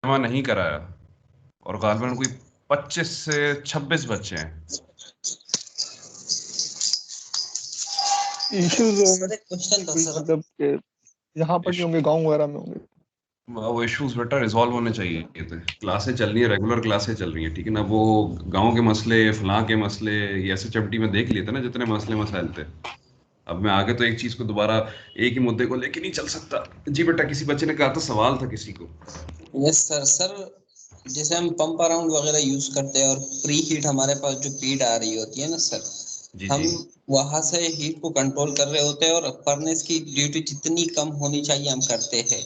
जमा नहीं कराया और गालिबन कोई 25 से 26 बच्चे हैं। इश्यूज सर एक क्वेश्चन था सर, मतलब कि यहाँ पर नहीं होंगे, गांव वगैरह में होंगे। वो इश्यूज बेटा रिजॉल्व होने चाहिए थे। क्लासें चल रही है, रेगुलर क्लासें चल रही हैं, ठीक है ना। वो गांव के मसले, फलां के मसले, ये एसएचएमटी में देख लिए थे ना जितने मसले मसाइल थे। अब मैं आगे तो एक चीज को दोबारा एक ही मुद्दे को लेके नहीं चल सकता। जी बेटा, किसी बच्चे ने कहा था, सवाल था किसी को। Yes sir. सर जैसे हम पंप अराउंड वगैरह यूज करते हैं और प्री हीट हमारे पास जो फीड आ रही होती है ना सर, जी हम जी। वहां से हीट को कंट्रोल कर रहे होते हैं और फर्नेस की ड्यूटी जितनी कम होनी चाहिए हम करते हैं।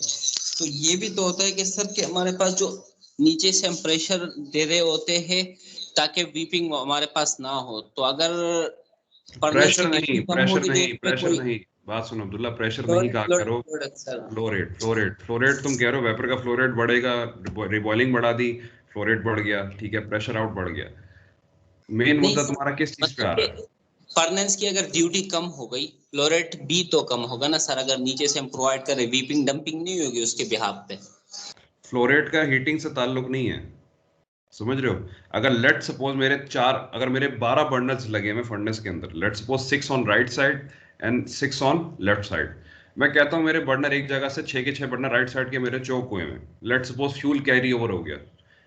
तो ये भी तो होता है कि सर कि हमारे पास जो नीचे से हम प्रेशर दे रहे होते हैं ताकि वीपिंग हमारे पास ना हो, तो अगर फर्नेस की प्रेशर नहीं, ड्यूटी कम प्रेशर होगी तो नहीं, इसमें प्रेशर कोई नहीं। बात सुनो अब्दुल्ला, प्रेशर नहीं फ्लोरेट कहा फ्लोरेट करो। Flow rate sir. Flow rate, flow rate, flow rate, तुम कह रहे हो वेपर का फ्लो रेट बढ़ेगा, रिबॉइलिंग बढ़ा दी, फ्लो रेट बढ़ गया, ठीक है, प्रेशर आउट बढ़ गया। मेन नहीं मुद्दा सर, तुम्हारा किस चीज पे मतलब आ कि रहा है? फर्नेस की अगर ड्यूटी कम हो गई, फ्लोरेट भी तो कम होगा ना सर। अगर नीचे से हम प्रोवाइड करें, वीपिंग डंपिंग नहीं होगी उसके बिहाफ पे। फ्लो रेट का हीटिंग से ताल्लुक नहीं है, समझ रहे हो। अगर लेट सपोज अगर मेरे 12 बर्नर्स लगे हुए फर्नेस के अंदर, let suppose 6 on right side and 6 on left side. मैं कहता हूँ मेरे बर्नर एक जगह से 6 के 6 बर्नर राइट साइड के मेरे चौक हुए हैं। Let suppose fuel carry over हो गया,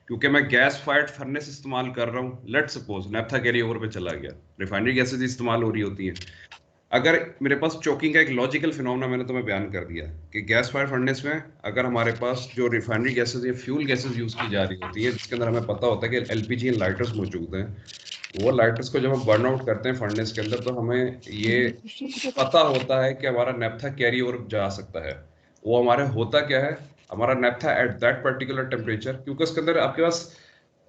क्योंकि मैं गैस फायर्ड फर्नेस इस्तेमाल कर रहा हूँ। लेट सपोज नैप्था कैरी ओवर पे चला गया, रिफाइनरी गैसेज इस्तेमाल हो रही होती हैं। अगर मेरे पास चोकिंग का एक लॉजिकल फिनोमेना मैंने तुम्हें बयान कर दिया कि गैस फायर फर्नेस में अगर हमारे पास जो रिफाइनरी गैसेज या फ्यूल गैसेज यूज की जा रही होती है, जिसके अंदर हमें पता होता है कि एलपीजी एंड लाइटर्स मौजूद हैं, वो लाइटर्स को जब हम बर्न आउट करते हैं फर्नेस के अंदर, तो हमें ये पता होता है कि हमारा नेप्था कैरी ओवर जा सकता है। वो हमारे होता क्या है, हमारा नेप्था एट दैट पर्टिकुलर टेम्परेचर, क्योंकि उसके अंदर आपके पास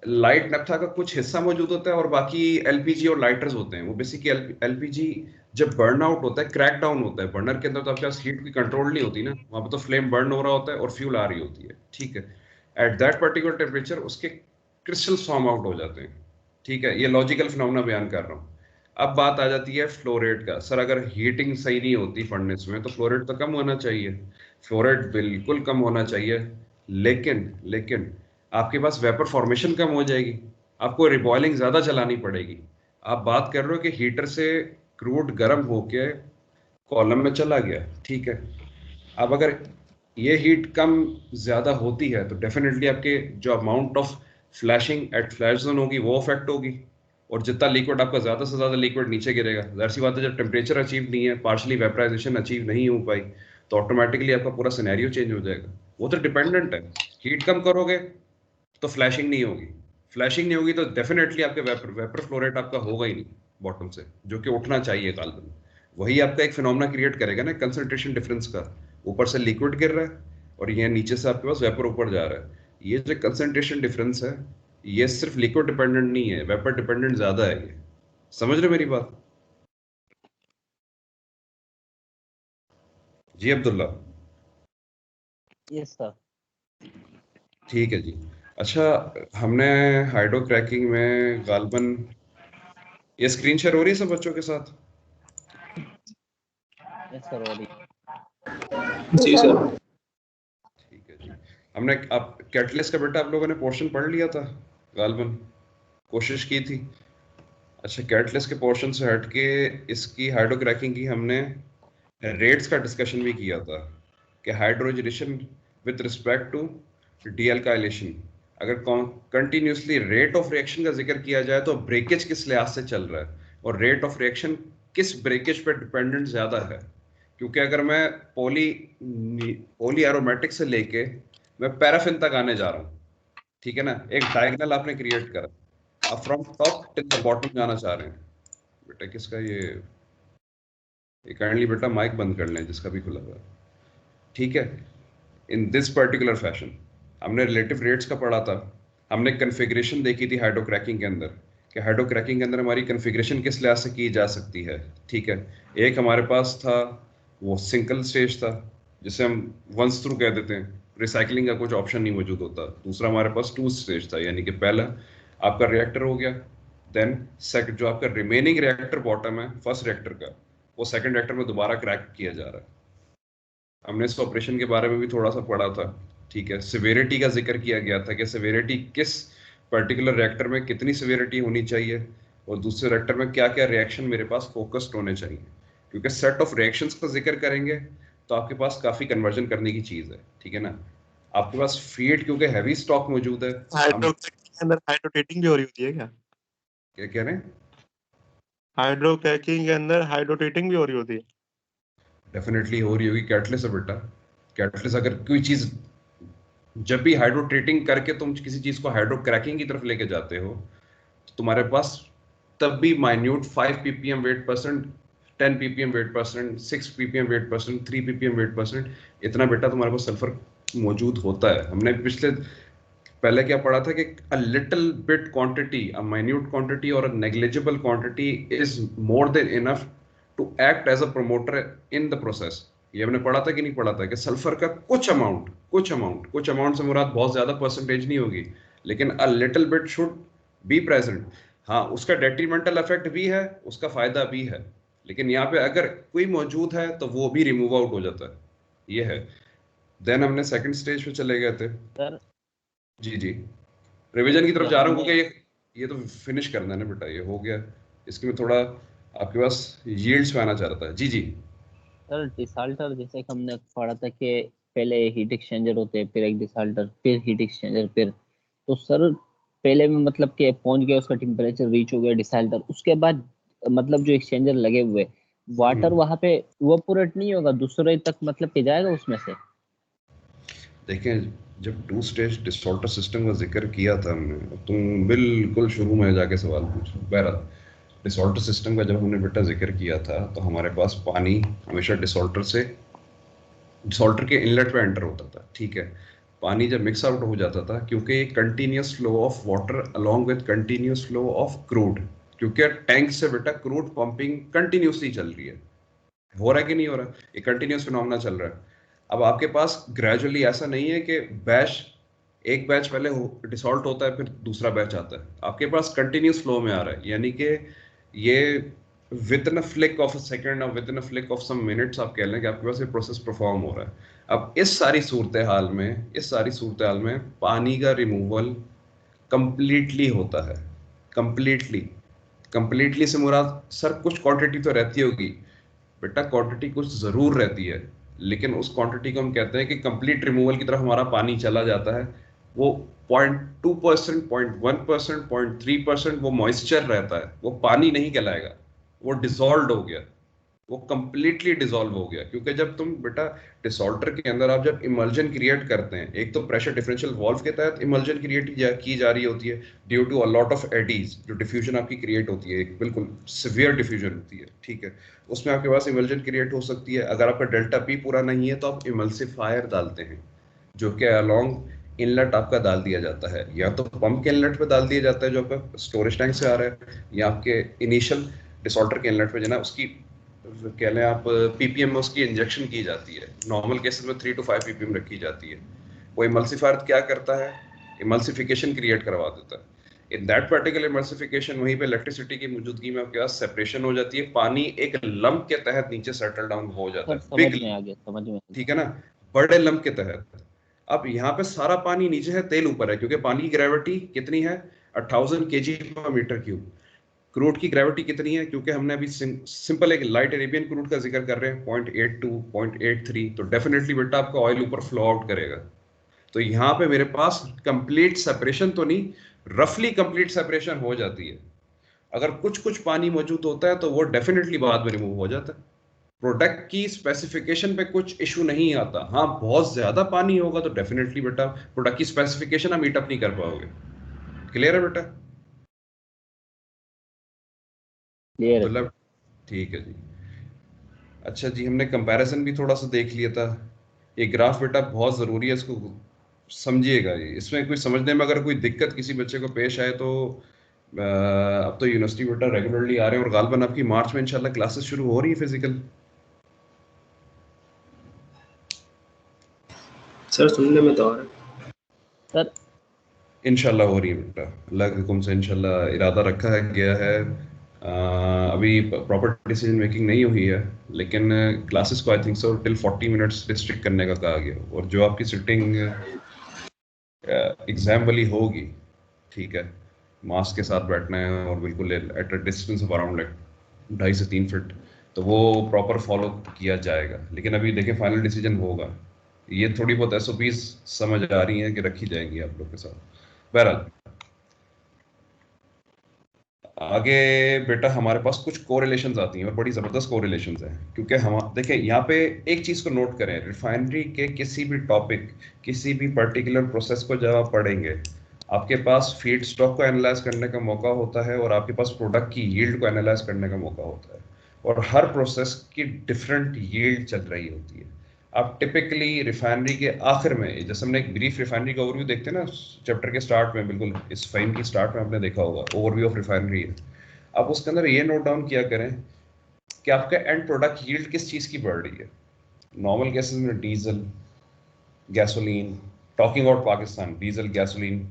लाइट नेप्था का कुछ हिस्सा मौजूद होता है और बाकी एलपीजी और लाइटर्स होते हैं। वो बेसिकली एलपीजी जब बर्न आउट होता है, क्रैक डाउन होता है बर्नर के अंदर, तो आपके पास हीट की कंट्रोल नहीं होती ना, वहां पर तो फ्लेम बर्न हो रहा होता है और फ्यूल आ रही होती है, ठीक है। एट दैट पर्टिकुलर टेम्परेचर उसके क्रिस्टल्स फॉर्म आउट हो जाते हैं, ठीक है। ये लॉजिकल फिनोमेना बयान कर रहा हूँ। अब बात आ जाती है फ्लो रेट का। सर अगर हीटिंग सही नहीं होती फर्नेस में तो फ्लो रेट तो कम होना चाहिए। फ्लो रेट बिल्कुल कम होना चाहिए, लेकिन लेकिन आपके पास वेपर फॉर्मेशन कम हो जाएगी, आपको रिबॉइलिंग ज्यादा चलानी पड़ेगी। आप बात कर रहे हो कि हीटर से क्रूड गर्म होके कॉलम में चला गया, ठीक है। अब अगर ये हीट कम ज्यादा होती है तो डेफिनेटली आपके जो amount of flashing at flash zone होगी वो अफेक्ट होगी, और जितना लिक्विड आपका ज्यादा से ज्यादा लिक्विड नीचे गिरेगा। जाहिर सी बात है, जब टेम्परेचर अचीव नहीं है, पार्शली वेपराइजेशन अचीव नहीं हो पाई, तो ऑटोमेटिकली आपका पूरा सिनेरियो चेंज हो जाएगा। वो तो डिपेंडेंट है। हीट कम करोगे तो फ्लैशिंग नहीं होगी, फ्लैशिंग नहीं होगी तो डेफिनेटली आपके वेपर वेपर फ्लो रेट आपका होगा ही नहीं बॉटम से, जो कि उठना चाहिए काल्पन। वही आपका एक फिनोमेना क्रिएट करेगा ना कंसंट्रेशन डिफरेंस का। ऊपर से लिक्विड गिर रहा है और ये नीचे से आपके पास वेपर ऊपर जा रहा है। ये जो कंसंट्रेशन डिफरेंस है, ये सिर्फ लिक्विड डिपेंडेंट नहीं है, वेपर डिपेंडेंट ज्यादा है ये। समझ रहे मेरी बात? जी अब्दुल्ला। Yes sir. ठीक है जी। अच्छा, हमने हाइड्रो क्रैकिंग में गालबन, ये स्क्रीन शेयर हो रही है सब बच्चों के साथ? यस सर, और जी सर। ठीक है जी। हमने आप कैटलिस्ट का बेटा आप लोगों ने पोर्शन पढ़ लिया था गालबन, कोशिश की थी? अच्छा, कैटलिस्ट के पोर्शन से हटके इसकी हाइड्रो क्रैकिंग की हमने रेट्स का डिस्कशन भी किया था कि हाइड्रोजनेशन विद रिस्पेक्ट टू डीएल्काइलेशन, अगर कंटिन्यूसली रेट ऑफ रिएक्शन का जिक्र किया जाए तो ब्रेकेज किस लिहाज से चल रहा है और रेट ऑफ रिएक्शन किस ब्रेकेज पर डिपेंडेंट ज्यादा है। क्योंकि अगर मैं पॉली एरोमेटिक से लेके मैं पैराफिन तक आने जा रहा हूँ, ठीक है ना, एक डायगोनल आपने क्रिएट करा, अब from top till the bottom जाना चाह रहे हैं। बेटा किसका ये काइंडली बेटा माइक बंद कर लें जिसका भी खुला हुआ है, ठीक है। इन दिस पर्टिकुलर फैशन हमने रिलेटिव रेट्स का पढ़ा था। हमने कन्फिग्रेशन देखी थी हाइड्रो क्रैकिंग के अंदर, कि हाइड्रो क्रैकिंग के अंदर हमारी कन्फिग्रेशन किस लिहाज से की जा सकती है, ठीक है। एक हमारे पास था वो सिंगल स्टेज था, जिसे हम वंस थ्रू कह देते हैं, रिसाइकलिंग का कुछ ऑप्शन नहीं मौजूद होता। दूसरा हमारे पास टू स्टेज था, यानी कि पहला आपका रिएक्टर हो गया, देन सेकंड जो आपका रिमेनिंग रिएक्टर बॉटम है फर्स्ट रिएक्टर का, वो सेकंड रिएक्टर में दोबारा क्रैक किया जा रहा है। हमने इस ऑपरेशन के बारे में भी थोड़ा सा पढ़ा था, ठीक है, सिवियरिटी का जिक्र किया गया था कि सिवियरिटी किस पर्टिकुलर रिएक्टर में कितनी सिवियरिटी होनी चाहिए और दूसरे रिएक्टर में क्या क्या रिएक्शन मेरे पास फोकस्ड होने चाहिए, क्योंकि सेट ऑफ रिएक्शंस का जिक्र करेंगे तो आपके पास काफी कन्वर्जन करने की चीज है, ठीक है ना। आपके पास फीड क्योंकि हैवी स्टॉक मौजूद है, हम हाइड्रोक्रैकिंग के अंदर हाइड्रोटेटिंग भी हो रही होती है क्या? क्या कह रहे हैं? हाइड्रोक्रैकिंग के अंदर हाइड्रोटेटिंग भी हो रही होती है? डेफिनेटली हो रही होगी, कैटलिस्ट है बेटा। कैटलिस्ट अगर कोई चीज, जब भी हाइड्रोट्रेटिंग करके तुम किसी चीज को हाइड्रोक्रैकिंग की तरफ लेके जाते हो तो तुम्हारे पास तब भी minute 5 ppm wait percent, 10 ppm wait percent, 6 ppm wait percent, 3 ppm wait percent, इतना बेटा तुम्हारे पास सल्फर मौजूद होता है। हमने पिछले पहले क्या पढ़ा था कि a little bit quantity, a minute quantity और a negligible quantity is more than enough to act as a promoter in the process. ये हमने पढ़ा था कि नहीं पढ़ा था कि सल्फर का कुछ अमाउंट से मुराद बहुत ज्यादा परसेंटेज नहीं होगी, लेकिन अ little bit should be present. हाँ, उसका डेट्रीमेंटल इफेक्ट भी है, उसका फायदा भी है, लेकिन यहाँ पे अगर कोई मौजूद है तो वो भी रिमूव आउट हो जाता है, ये है। देन हमने सेकंड स्टेज पे चले गए थे। सर जी जी, रिवीजन की तरफ जा यहाँ रहा हूँ में क्योंकि ये तो फिनिश करना है ना बेटा, ये हो गया, इसके में थोड़ा आपके पास यील्ड्स पे आना चाह रहा था। जी जी सर डिसाल्टर जैसे कि हमने पढ़ा था कि पहले हीट एक्सचेंजर होते हैं, फिर एक डिसाल्टर, फिर हीट एक्सचेंजर, फिर तो सर पहले में मतलब कि पहुंच गया, उसका टेम्परेचर रीच हो गया डिसाल्टर, उसके बाद मतलब जो एक्सचेंजर लगे हुए वाटर वहां पे इवेपोरेट नहीं होगा, दूसरे तक मतलब कि जाएगा उसमें से? देखें, जब टू स्टेज डिसॉल्टर सिस्टम का जिक्र किया था हमने, तुम बिल्कुल शुरू में जाके सवाल पूछो। बहरहाल डिसॉल्टर सिस्टम का जब हमने बेटा जिक्र किया था तो हमारे पास पानी हमेशा डिसॉल्टर के इनलेट पे एंटर होता था, ठीक है। पानी जब मिक्स आउट हो जाता था, क्योंकि continuous flow of water along with continuous flow of crude, क्योंकि टैंक से बेटा क्रूड पंपिंग कंटिन्यूसली चल रही है, हो रहा है कि नहीं हो रहा, ये कंटिन्यूस फिनोमेना चल रहा है। अब आपके पास ग्रेजुअली ऐसा नहीं है कि एक बैच पहले डिसॉल्ट होता है फिर दूसरा बैच आता है, आपके पास कंटिन्यूस फ्लो में आ रहा है, यानी कि ये within a flick of a second और within a flick of some minutes आप कह लें कि आपके पास ये प्रोसेस परफॉर्म हो रहा है। अब इस सारी सूरत हाल में पानी का रिमूवल कंप्लीटली होता है। कंप्लीटली कंप्लीटली से मुराद सर कुछ क्वांटिटी तो रहती होगी बेटा, क्वांटिटी कुछ जरूर रहती है, लेकिन उस क्वांटिटी को हम कहते हैं कि कंप्लीट रिमूवल की तरफ हमारा पानी चला जाता है। वो 0.2%, 0.1%, 0.3% वो मॉइस्चर रहता है, वो पानी नहीं कहलाएगा, वो डिसॉल्व हो गया, वो कंप्लीटली डिसॉल्व हो गया। क्योंकि जब तुम बेटा डिसॉल्टर के अंदर आप जब इमल्जन क्रिएट करते हैं, एक तो प्रेशर डिफरेंशियल वॉल्व के तहत इमल्जन क्रिएट की जा रही होती है due to a lot of eddies, जो डिफ्यूजन आपकी क्रिएट होती है, एक बिल्कुल सिवियर डिफ्यूजन होती है, ठीक है। उसमें आपके पास इमल्जन क्रिएट हो सकती है। अगर आपका डेल्टा पी पूरा नहीं है तो आप इमल्सिफायर डालते हैं, जो कि अलोंग इनलेट आपका डाल दिया जाता है, या तो पंप के इनलेट पे डाल दिया जाता है जो आपका स्टोरेज टैंक से आ रहा है, या आपके इनिशियल डिसॉल्टर के इनलेट पे जो ना उसकी कह लें आप पीपीएम में उसकी इंजेक्शन की जाती है। नॉर्मल केसेस में 3 to 5 पीपीएम रखी जाती है। वो इमल्सिफायर क्या करता है, इमल्सिफिकेशन क्रिएट करवा देता है। इन दैट पर्टिकुलर इमल्सिफिकेशन, वहीं पे इलेक्ट्रिसिटी की मौजूदगी में आपके पास सेपरेशन हो जाती है, पानी एक लंप के तहत नीचे सेटल डाउन हो जाता सर है, समझ बिग, में आ गया, समझ में आ ठीक है ना, बड़े लंप के तहत। अब यहाँ पे सारा पानी नीचे है, तेल ऊपर है, क्योंकि पानी की ग्रेविटी कितनी है, 1000 kg/m3। क्रूड की ग्रेविटी कितनी है, क्योंकि हमने अभी सिंपल एक लाइट अरेबियन क्रूड का जिक्र कर रहे हैं, 0.82, 0.83, तो डेफिनेटली बेटा आपका ऑयल ऊपर फ्लो आउट करेगा। तो यहाँ पे मेरे पास कंप्लीट सेपरेशन तो नहीं, रफली कंप्लीट सेपरेशन हो जाती है। अगर कुछ कुछ पानी मौजूद होता है तो वो डेफिनेटली बाद में रिमूव हो जाता है। प्रोडक्ट की स्पेसिफिकेशन पे कुछ इशू नहीं आता। हाँ, बहुत ज्यादा पानी होगा तो डेफिनेटली बेटा प्रोडक्ट की स्पेसिफिकेशन आप मीट अप नहीं कर पाओगे। क्लियर है बेटा? क्लियर है अब्दुल्ला, सर। ठीक है जी। अच्छा जी, हमने कंपैरिजन भी थोड़ा सा देख लिया था। ये ग्राफ बेटा बहुत ज़रूरी है, इसको समझिएगा। ये इसमें कोई समझने में अगर कोई दिक्कत किसी बच्चे को पेश आए तो अब तो यूनिवर्सिटी बेटा रेगुलरली आ रहे हैं और गालबन आपकी मार्च में इंशाल्लाह क्लासेस शुरू हो रही है फिजिकल। सर सुनने में तो आ रहा है। सर इंशाल्लाह हो रही है बेटा, अल्लाह के हुक्म से इंशाल्लाह इरादा रखा है गया है। अभी प्रॉपर डिसीजन मेकिंग नहीं हुई है, लेकिन क्लासेस को I think so till 40 minutes restrict करने का कहा गया, और जो आपकी सिटिंग एग्जाम वाली होगी, ठीक है, मास्क के साथ बैठना है और बिल्कुल at a distance of around like 2.5 से 3 फीट, तो वो प्रॉपर फॉलो किया जाएगा। लेकिन अभी देखें फाइनल डिसीजन होगा, ये थोड़ी बहुत SOPs समझ आ रही हैं कि रखी जाएंगी आप लोग के साथ। बहरहाल आगे बेटा हमारे पास कुछ कोरिलेशंस आती हैं और बड़ी ज़बरदस्त कोरिलेशंस हैं, क्योंकि हम देखें यहाँ पे एक चीज़ को नोट करें, रिफाइनरी के किसी भी टॉपिक, किसी भी पर्टिकुलर प्रोसेस को जब आप पढ़ेंगे, आपके पास फीड स्टॉक को एनालाइज करने का मौका होता है और आपके पास प्रोडक्ट की यील्ड को एनालाइज करने का मौका होता है, और हर प्रोसेस की डिफरेंट यील्ड चल रही होती है। आप टिपिकली रिफाइनरी के आखिर में, जैसे हमने एक ब्रीफ रिफाइनरी का ओवरव्यू देखते हैं ना चैप्टर के स्टार्ट में, बिल्कुल इस फाइन की स्टार्ट में आपने देखा होगा ओवरव्यू ऑफ रिफाइनरी है, आप उसके अंदर ये नोट डाउन किया करें कि आपका एंड प्रोडक्ट यील्ड किस चीज़ की बढ़ रही है। नॉर्मल केसेस में diesel, gasoline, talking about Pakistan, diesel, gasoline,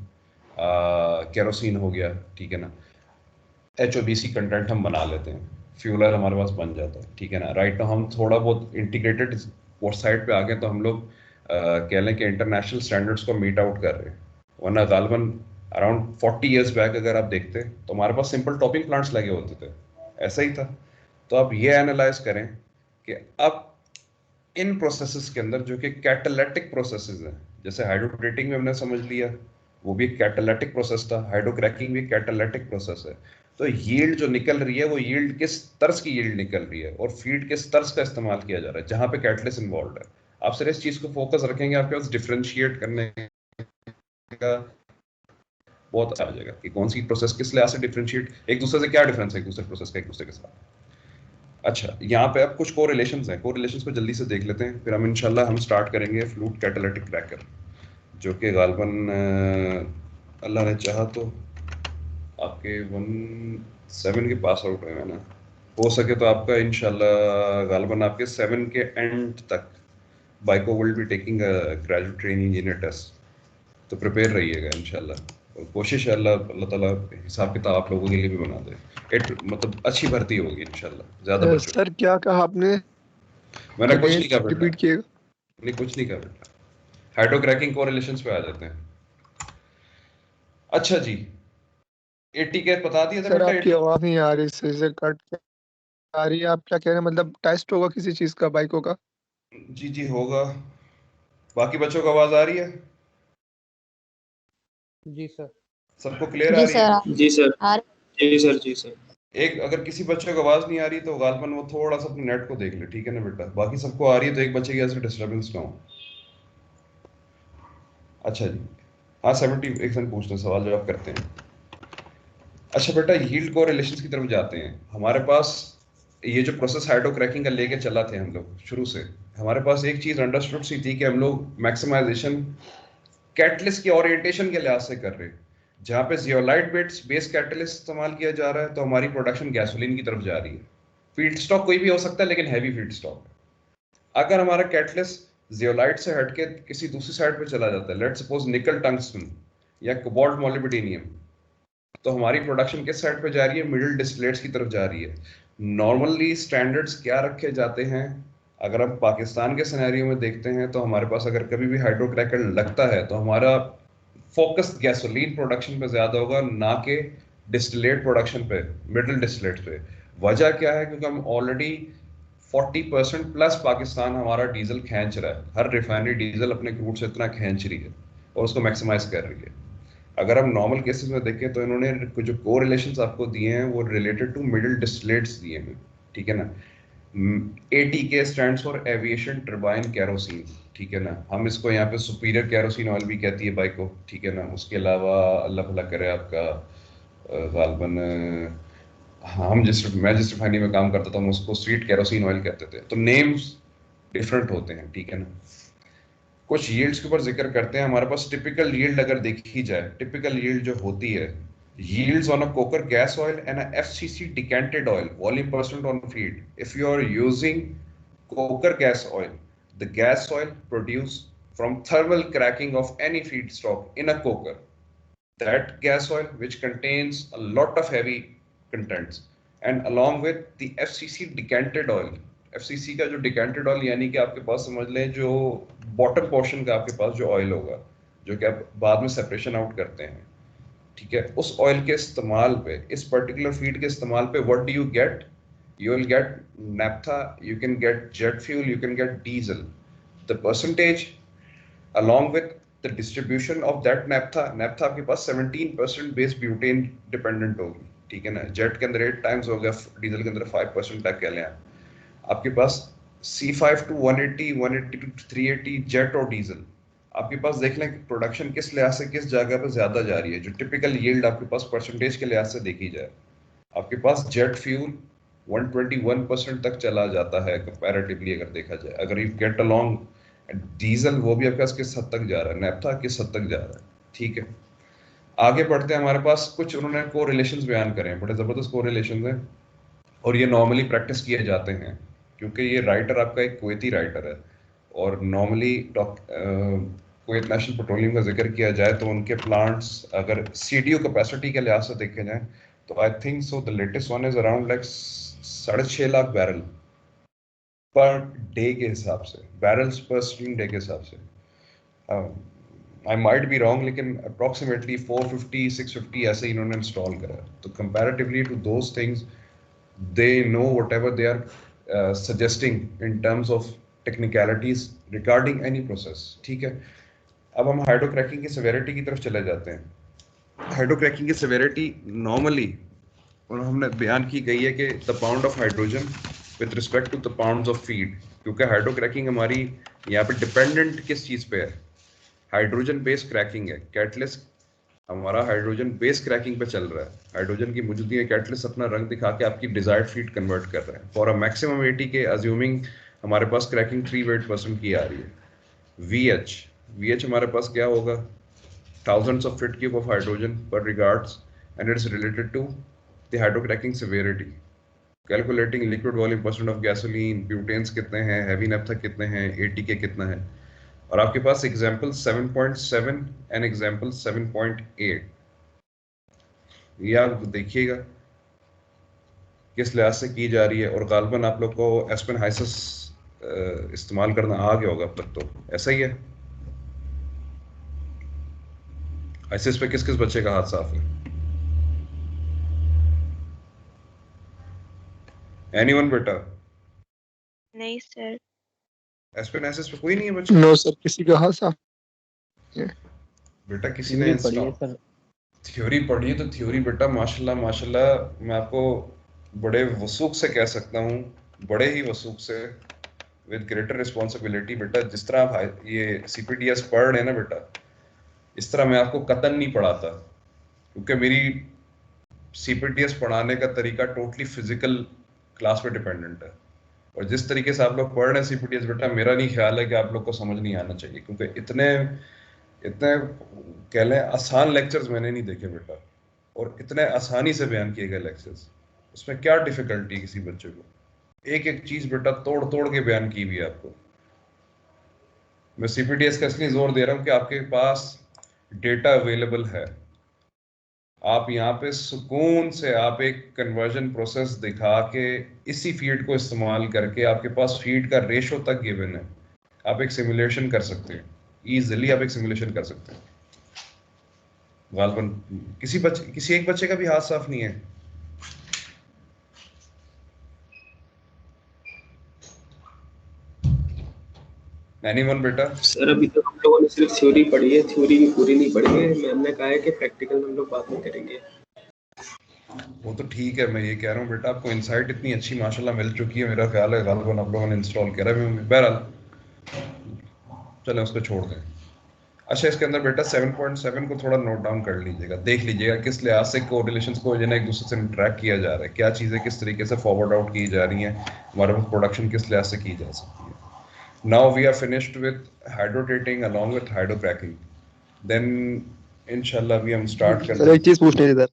kerosene हो गया, ठीक है ना, HOBC कंटेंट हम बना लेते हैं, फ्यूल ऑयल हमारे पास बन जाता है, ठीक है ना। राइट तो हम थोड़ा बहुत इंटीग्रेटेड साइड पे आ गए, तो हम लोग कह लें कि इंटरनेशनल स्टैंडर्ड्स को मीट आउट कर रहे हैं, वरना गालबन अराउंड 40 ईयर्स बैक अगर आप देखते तो हमारे पास सिंपल टॉपिंग प्लांट्स लगे होते थे, ऐसा ही था। तो आप ये एनालाइज करें कि अब इन प्रोसेसेस के अंदर जो कि कैटालिटिक प्रोसेसेस हैं, जैसे हाइड्रोक्रेटिंग में हमने समझ लिया वो भी एक कैटालिटिक प्रोसेस था, हाइड्रोक्रैकिंग भी कैटालिटिक प्रोसेस है। तो यील्ड जो निकल रही है वो यील्ड किस तर्ज की यील्ड निकल रही है और फीड किस तर्ज का इस्तेमाल किया जा रहा है जहां पे कैटलिस्ट इन्वॉल्व है। आप सिर्फ इस चीज को फोकस रखेंगे, आपके पास डिफरेंशिएट करने का बहुत आ जाएगा कि कौन सी प्रोसेस किस लिहाज से डिफरेंशिएट, एक दूसरे से क्या डिफरेंस है एक दूसरे प्रोसेस का एक दूसरे के साथ। अच्छा, यहाँ पे अब कुछ कोरिलेशंस हैं, कोरिलेशंस को जल्दी से देख लेते हैं, फिर हम इंशाल्लाह हम स्टार्ट करेंगे फ्लूट कैटालिटिक क्रैकर, जो कि गालबन अल्लाह ने चाहा तो आपके 17 के पास आउट है ना, हो सके तो आपका इंशाल्लाह गालबन आपके 7 के एंड तक Byco will be taking graduate training engineer test, तो प्रिपेयर रहिएगा इंशाल्लाह, और कोशिश है अल्लाह ताला हिसाब किताब आप लोगों के लिए भी बना दे, मतलब अच्छी भर्ती होगी इंशाल्लाह, ज्यादा बच्चों। सर क्या कहा आपने? मैंने कुछ नहीं कहा बेटा, रिपीट किएगा। नहीं कुछ नहीं कहा बेटा, हाइड्रोक्रैकिंग कोरिलेशंस पे आ जाते हैं। अच्छा जी, 80 के बता दिया था सर बेटा, आपकी आवाज नहीं आ रही, सही से कट के आ रही है। आप क्या कह रहे हैं? मतलब टेस्ट होगा किसी चीज का, बाइकों का? जी जी होगा। बाकी बच्चों को आवाज आ रही है? जी सर। सबको क्लियर आ रही है? जी सर। जी सर। जी सर। एक अगर किसी बच्चे को आवाज नहीं आ रही तो गालबन वो थोड़ा सा अपने नेट को देख ले, ठीक है ना बेटा, बाकी सबको आ रही है तो एक बच्चे की ऐसे डिस्टर्बेंस ना हो। अच्छा जी, हाँ 70 एक सेकंड पूछते हैं, सवाल जवाब करते हैं। अच्छा बेटा, यील्ड को रिलेशंस की तरफ जाते हैं। हमारे पास ये जो प्रोसेस हाइड्रोक्रैकिंग का लेके चला थे हम लोग शुरू से, हमारे पास एक चीज अंडरस्टूड सी थी कि हम लोग मैक्सिमाइजेशन कैटलिस्ट की ओरिएंटेशन के लिहाज से कर रहे हैं। जहाँ पे जियोलाइट बेस कैटलिस्ट इस्तेमाल किया जा रहा है तो हमारी प्रोडक्शन गैसोलीन की तरफ जा रही है। फीड स्टॉक कोई भी हो सकता है लेकिन हैवी फीड स्टॉक। अगर हमारा कैटलिस्ट जियोलाइट से हटके किसी दूसरी साइड पे चला जाता है, लेट्स सपोज निकल टंगस्टन या कोबाल्ट मोलिब्डेनियम, तो हमारी प्रोडक्शन किस साइड पे जा रही है? मिडिल डिस्टिलेट्स की तरफ जा रही है। नॉर्मली स्टैंडर्ड्स क्या रखे जाते हैं? अगर हम पाकिस्तान के सिनेरियो में देखते हैं तो हमारे पास अगर कभी भी हाइड्रोक्रैकर लगता है तो हमारा फोकस गैसोलीन प्रोडक्शन पे ज्यादा होगा, ना कि डिस्टिलेट प्रोडक्शन पे, मिडिल डिस्टिलेट पे। वजह क्या है? क्योंकि हम ऑलरेडी 40% प्लस पाकिस्तान हमारा डीजल खींच रहा है, हर रिफाइनरी डीजल अपने क्रूड से इतना खींच रही है और उसको मैक्सिमाइज कर रही है। अगर हम नॉर्मल केसेस में देखें तो इन्होंने जो को रिलेशंस आपको दिए हैं वो रिलेटेड टू मिडिल डिस्टिलेट्स दिए हैं, ठीक है ना। ATK stands for aviation turbine kerosene, ठीक है ना। हम इसको यहाँ पे सुपीरियर कैरोसिन ऑयल भी कहती है बाइक को, ठीक है ना। उसके अलावा अल्लाह भला करे आपका गालबन, हाँ मैं जिस रिफाइनरी में काम करता था हम उसको स्वीट कैरोसिन ऑयल कहते थे। तो नेम्स डिफरेंट होते हैं, ठीक है ना। कुछ यील्ड्स के ऊपर जिक्र करते हैं। हमारे पास टिपिकल यील्ड अगर देखी जाए, टिपिकल यील्ड जो होती है, yields on a coker gas oil and a FCC decanted oil, volume percent on feed. If you are using coker gas oil, the gas oil produced from thermal cracking of any feedstock in a coker, that gas oil which contains a lot of heavy contents and along with the FCC decanted oil. FCC का जो decanted oil यानी कि आपके पास समझ लें जो bottom portion का आपके पास जो ऑयल होगा जो कि आप बाद में सेपरेशन आउट करते हैं, ठीक है, उस ऑयल के इस्तेमाल पे, इस पर्टिकुलर फीड के इस्तेमाल पे what do you gate? You will get naphtha, you can get jet fuel, you can get diesel. The percentage along with the distribution of that naphtha आपके पास 17% बेस ब्यूटेन डिपेंडेंट होगी, ठीक है ना। Jet के अंदर 8 टाइम्स हो गया, diesel के अंदर 5% तक कह लें आपके पास C5 to 180, 180 to 380 जेट और डीजल। आपके पास देख लें प्रोडक्शन किस लिहाज से किस जगह पे ज्यादा जा रही है, जो टिपिकल यील्ड आपके पास परसेंटेज के लिहाज से देखी जाए, आपके पास जेट फ्यूल 121% तक चला जाता है कंपैरेटिवली अगर देखा जाए। अगर यू गेट अलोंग डीजल वो भी आपके पास किस हद तक जा रहा है, नैप्था किस हद तक जा रहा है, ठीक है। आगे बढ़ते हैं, हमारे पास कुछ उन्होंने कोरिलेशंस बयान करे हैं, बड़े ज़बरदस्त कोरिलेशंस हैं और ये नॉर्मली प्रैक्टिस किए जाते हैं क्योंकि ये राइटर आपका एक कुवैती राइटर है और नॉर्मली कुवैत नेशनल पेट्रोलियम का जिक्र किया जाए तो उनके प्लांट्स अगर CDU कैपेसिटी के लिहाज से देखे जाए तो I think so the latest one is around like 6.5 lakh barrel per day के हिसाब से, बैरल्स पर स्ट्रीम डे के हिसाब से। आई माइट बी रॉन्ग लेकिन अप्रॉक्सीमेटली 450 650 ऐसे इन्होंने इंस्टॉल करा है। तो comparatively to those things they know whatever they are suggesting in terms of technicalities regarding any process, ठीक है। अब हम हाइड्रोक्रैकिंग की सेवेरिटी की तरफ चले जाते हैं। हाइड्रोक्रैकिंग की सेवेरिटी नॉर्मली और हमने बयान की गई है कि the pound of hydrogen with respect to the pounds of feed, क्योंकि हाइड्रोक्रैकिंग हमारी यहाँ पे डिपेंडेंट किस चीज़ पे है, हाइड्रोजन बेस्ड क्रैकिंग है। कैटलिस्ट हमारा हाइड्रोजन बेस क्रैकिंग पे चल रहा है, हाइड्रोजन की मौजूदगी है, कैटलिस्ट अपना रंग दिखा के आपकी डिजायर्ड फीड कन्वर्ट कर रहा है फॉर अ मैक्सिमम 80 के अज्यूमिंग हमारे पास क्रैकिंग 3% की आ रही है। VH हमारे पास क्या होगा, thousands of feet cube of hydrogen per regards and it's related to the hydrocracking severity, calculating liquid volume % of gasoline, butanes कितने हैं, heavy naphtha कितने हैं, ATK कितना है। और आपके पास एग्जाम्पल 7.7 एंड एग्जाम्पल 7.8 ये आप देखिएगा किस लिहाज से की जा रही है और गालबन आप लोग को एस्पेन हाइसिस इस्तेमाल करना आ गया होगा अब तक, तो ऐसा ही है। हाइसिस पे किस किस बच्चे का हाथ साफ है? एनीवन बेटा? नहीं सर। एस्पेन हाइसिस पे कोई नहीं है बच्चे? नो सर, किसी का हाथ साफ बेटा किसी ने इंस्टॉल थ्योरी पढ़ी है तो थ्योरी बेटा माशाल्लाह माशाल्लाह मैं आपको बड़े वसूख से कह सकता हूँ, बड़े ही वसूख से, विद ग्रेटर रिस्पॉन्सिबिलिटी बेटा, जिस तरह आप ये CPDS पढ़ रहे हैं ना बेटा, इस तरह मैं आपको कतन नहीं पढ़ाता क्योंकि मेरी CPDS पढ़ाने का तरीका टोटली फिजिकल क्लास पे डिपेंडेंट है और जिस तरीके से आप लोग पढ़ रहे हैं CPDS बेटा, मेरा नहीं ख्याल है कि आप लोग को समझ नहीं आना चाहिए क्योंकि इतने कह लें आसान लेक्चर्स मैंने नहीं देखे बेटा और इतने आसानी से बयान किए गए लेक्चर्स, उसमें क्या डिफिकल्टी किसी बच्चे को, एक एक चीज बेटा तोड़ तोड़ के बयान की हुई है आपको। मैं CPDS का इसलिए जोर दे रहा हूँ कि आपके पास डेटा अवेलेबल है, आप यहाँ पे सुकून से आप एक कन्वर्जन प्रोसेस दिखा के इसी फीड को इस्तेमाल करके आपके पास फीड का रेशो तक गिवन है, आप एक सिमुलेशन कर सकते हैं, ईजिली आप एक सिमुलेशन कर सकते हैं। गालबन किसी एक बच्चे का भी हाथ साफ नहीं है? एनीवन बेटा? सर अभी तो हम लोगों ने सिर्फ थ्योरी पढ़ी है, थ्योरी भी पूरी नहीं पढ़ी है। मैम ने कहा है कि प्रैक्टिकल हम लोग बाद में करेंगे। वो तो ठीक है, मैं ये कह रहा हूँ बेटा आपको इनसाइट इतनी अच्छी माशाल्लाह मिल चुकी है, मेरा ख्याल है गालबन आप लोगों ने इंस्टॉल करा है। बहरहाल चलें उसको छोड़ दें। अच्छा इसके अंदर बेटा 7.7 को थोड़ा नोट डाउन कर लीजिएगा, देख लीजिएगा किस लिहाज से कोरिलेशंस को जो है एक दूसरे से इंटरेक्ट किया जा रहा है, क्या चीज़ें किस तरीके से फॉरवर्ड आउट की जा रही हैं, हमारे प्रोडक्शन किस लिहाज से की जा सकती है। Now we are finished with hydrotreating along with hydrocracking, then इंशाल्लाह वी हम स्टार्ट कर। सर एक चीज पूछनी थी इधर।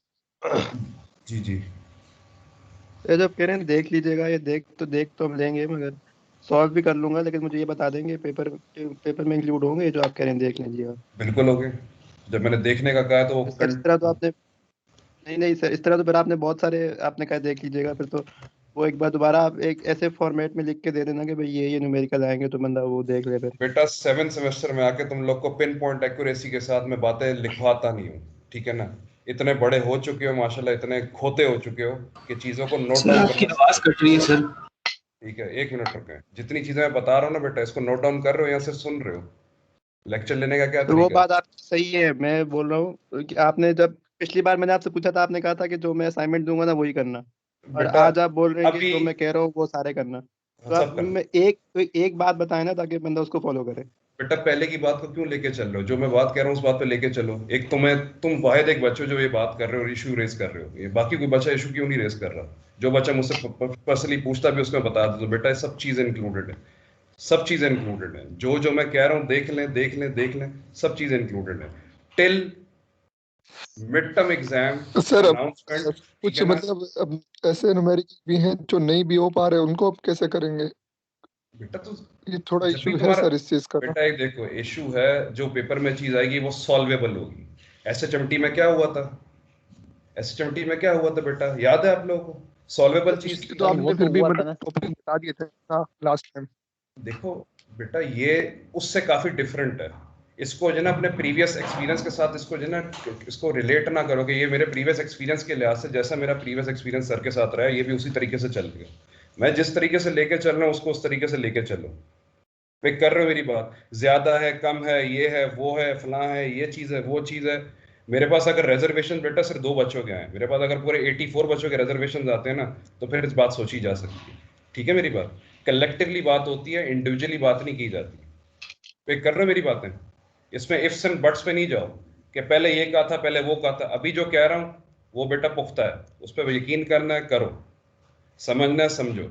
जी जी। ये जब कह रहे हैं देख लीजिएगा, ये देख तो हम लेंगे मगर सॉल्व भी कर लूंगा, लेकिन मुझे ये बता देंगे पेपर में इंक्लूड होंगे जो आप कह रहे हैं देख लीजिएगा? बिल्कुल होंगे, जब मैंने देखने का कहा तो इस तरह तो आपने नहीं सर, इस तरह तो फिर आपने बहुत सारे आपने कहा देख लीजिएगा, फिर तो वो एक बार दोबारा आप एक ऐसे फॉर्मेट में लिख के दे देना कि भाई ये न्यूमेरिकल आएंगे, तो बंदा वो देख ले फिर। बेटा 7 सेमेस्टर में आके तुम लोग को पिन पॉइंट एक्यूरेसी के साथ मैं बातें लिखवाता नहीं हूँ, ठीक है ना। इतने बड़े हो चुके हो माशाल्लाह, इतने खोते हो चुके हो कि चीजों को नोट सर डाउन आपकी करना। आवाज कट रही है सर। ठीक है, 1 मिनट रुके। जितनी चीजें मैं बता रहा हूँ ना बेटा, इसको नोट डाउन कर रहे हो या सिर्फ सुन रहे हो? लेक्चर लेने का क्या तो वो तरीका है? बात आप सही है, मैं बोल रहा हूँ कि आपने जब पिछली बार मैंने आपसे पूछा था, आपने कहा था कि जो मैं असाइनमेंट दूंगा ना वही करना, और बेटा आज आप बोल रहे हैं कि अभी जो मैं कह रहा हूँ वो सारे करना। तो आप सब करना। मैं एक बात बताएं ना, ताकि बंदा उसको फॉलो करे। बेटा पहले की बात को क्यों लेके चल रहे हो? जो मैं बात कह रहा हूँ उस बात पे लेके चलो। एक तुम वाहिद एक बच्चे हो जो ये बात कर रहे हो और इशू रेज कर रहे हो। ये बाकी कोई बच्चा इशू क्यों नहीं रेज कर रहा? जो बच्चा मुझसे पर्सनली पूछता भी उसको बता दो, तो बेटा ये सब चीजें इंक्लूडेड है, सब चीजें इंक्लूडेड है। जो मैं कह रहा हूँ देख लें, सब चीजें इंक्लूडेड है till mid term exam sir अब अनाउंसमेंट, ठीक कुछ है ना। मतलब अब ऐसे न्यूमेरिकल भी हैं जो नहीं भी हो पा रहे, उनको अब कैसे करेंगे? बेटा तो ये थोड़ा जब भी इशू है तुम्हारा, सर इस चीज का। बेटा एक देखो इशू है, जो पेपर में चीज आएगी वो सॉल्वेबल होगी। एसएचएमटी में क्या हुआ था? एसएचएमटी में क्या हुआ था बेटा, याद है आप लोगों को? सॉल्वेबल चीज उसकी थी। तो सर वो आपने तो फिर भी हुआ था मतलब ना। टॉपिक बता दिए थे ना लास्ट टाइम। देखो बेटा ये उससे काफी डिफरेंट है। इसको जो है ना अपने प्रीवियस एक्सपीरियंस के साथ इसको जो है ना, इसको रिलेट ना करो कि ये मेरे प्रीवियस एक्सपीरियंस के लिहाज से जैसा मेरा प्रीवियस एक्सपीरियंस सर के साथ रहा है ये भी उसी तरीके से चल रही है। मैं जिस तरीके से लेके चल रहा हूँ उसको उस तरीके से लेके चलो। वे कर रहे हो मेरी बात? ज्यादा है, कम है, ये है, वो है, फलां है, ये चीज है, वो चीज है। मेरे पास अगर रिजर्वेशन बेटा सिर्फ 2 बच्चों के हैं, मेरे पास अगर पूरे 84 बच्चों के रिजर्वेशन आते हैं ना, तो फिर इस बात सोची जा सकती है। ठीक है मेरी बात? कलेक्टिवली बात होती है, इंडिविजुअली बात नहीं की जाती। वे कर रहे हो मेरी बातें? इसमें इफ्स एंड बट्स पे नहीं जाओ कि पहले ये कहा था, पहले वो कहा था। अभी जो कह रहा हूं वो बेटा पुख्ता है, उस पर यकीन करना है, करो, समझना है, समझो।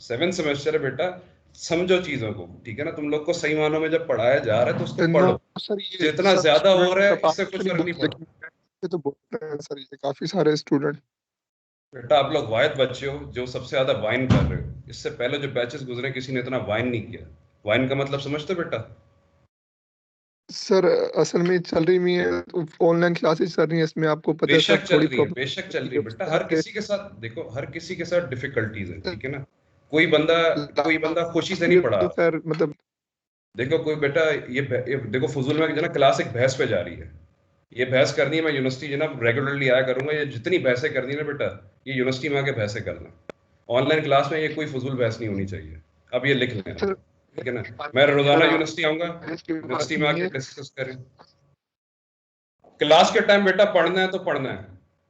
7 सेमेस्टर है बेटा, समझो चीजों को, ठीक है ना। तुम लोग को सही मानों में जब पढ़ाया जा रहा है तो उसको नो पढ़ो। सर, ये जितना सब ज्यादा हो स्टूडेंट रहा का है इससे पास कुछ नहीं फर्क नहीं बोलते, पड़ता। लेकिन ये तो बोलते हैं सर, ये काफी सारे स्टूडेंट। बेटा आप लोग वाहिद बच्चे हो जो सबसे ज्यादा वाइन कर रहे हो। इससे पहले जो बैचेस गुजरे किसी ने इतना वाइन नहीं किया। वाइन का मतलब समझते हो बेटा? सर असल में चल रही नहीं है, तो ऑनलाइन क्लासेस चल रही है, इसमें आपको पता है सर बेशक चल थोड़ी रही है, प्रॉब्लम बेशक चल होती रही है है बेटा। हर किसी के साथ देखो, हर किसी के साथ डिफिकल्टीज है, ठीक है ना। कोई बंदा खुशी से नहीं पढ़ा। तो खैर मतलब देखो कोई बेटा ये देखो फजूल में जो ना क्लास एक बहस पे जा रही है। ये बहस करनी है, मैं यूनिवर्सिटी जो ना रेगुलरली आया करूंगा। ये जितनी बहसें करनी है ना बेटा, ये यूनिवर्सिटी में आके बहसें करना। ऑनलाइन क्लास में ये कोई फजूल बहस नहीं होनी चाहिए। अब ये लिख लें, सर ठीक है ना। मैं रोजाना सर यूनिवर्सिटी आऊंगा, इसकी बात यूनिवर्सिटी में नहीं आके है। डिस्कस करें। क्लास के टाइम बेटा पढ़ना है तो पढ़ना है,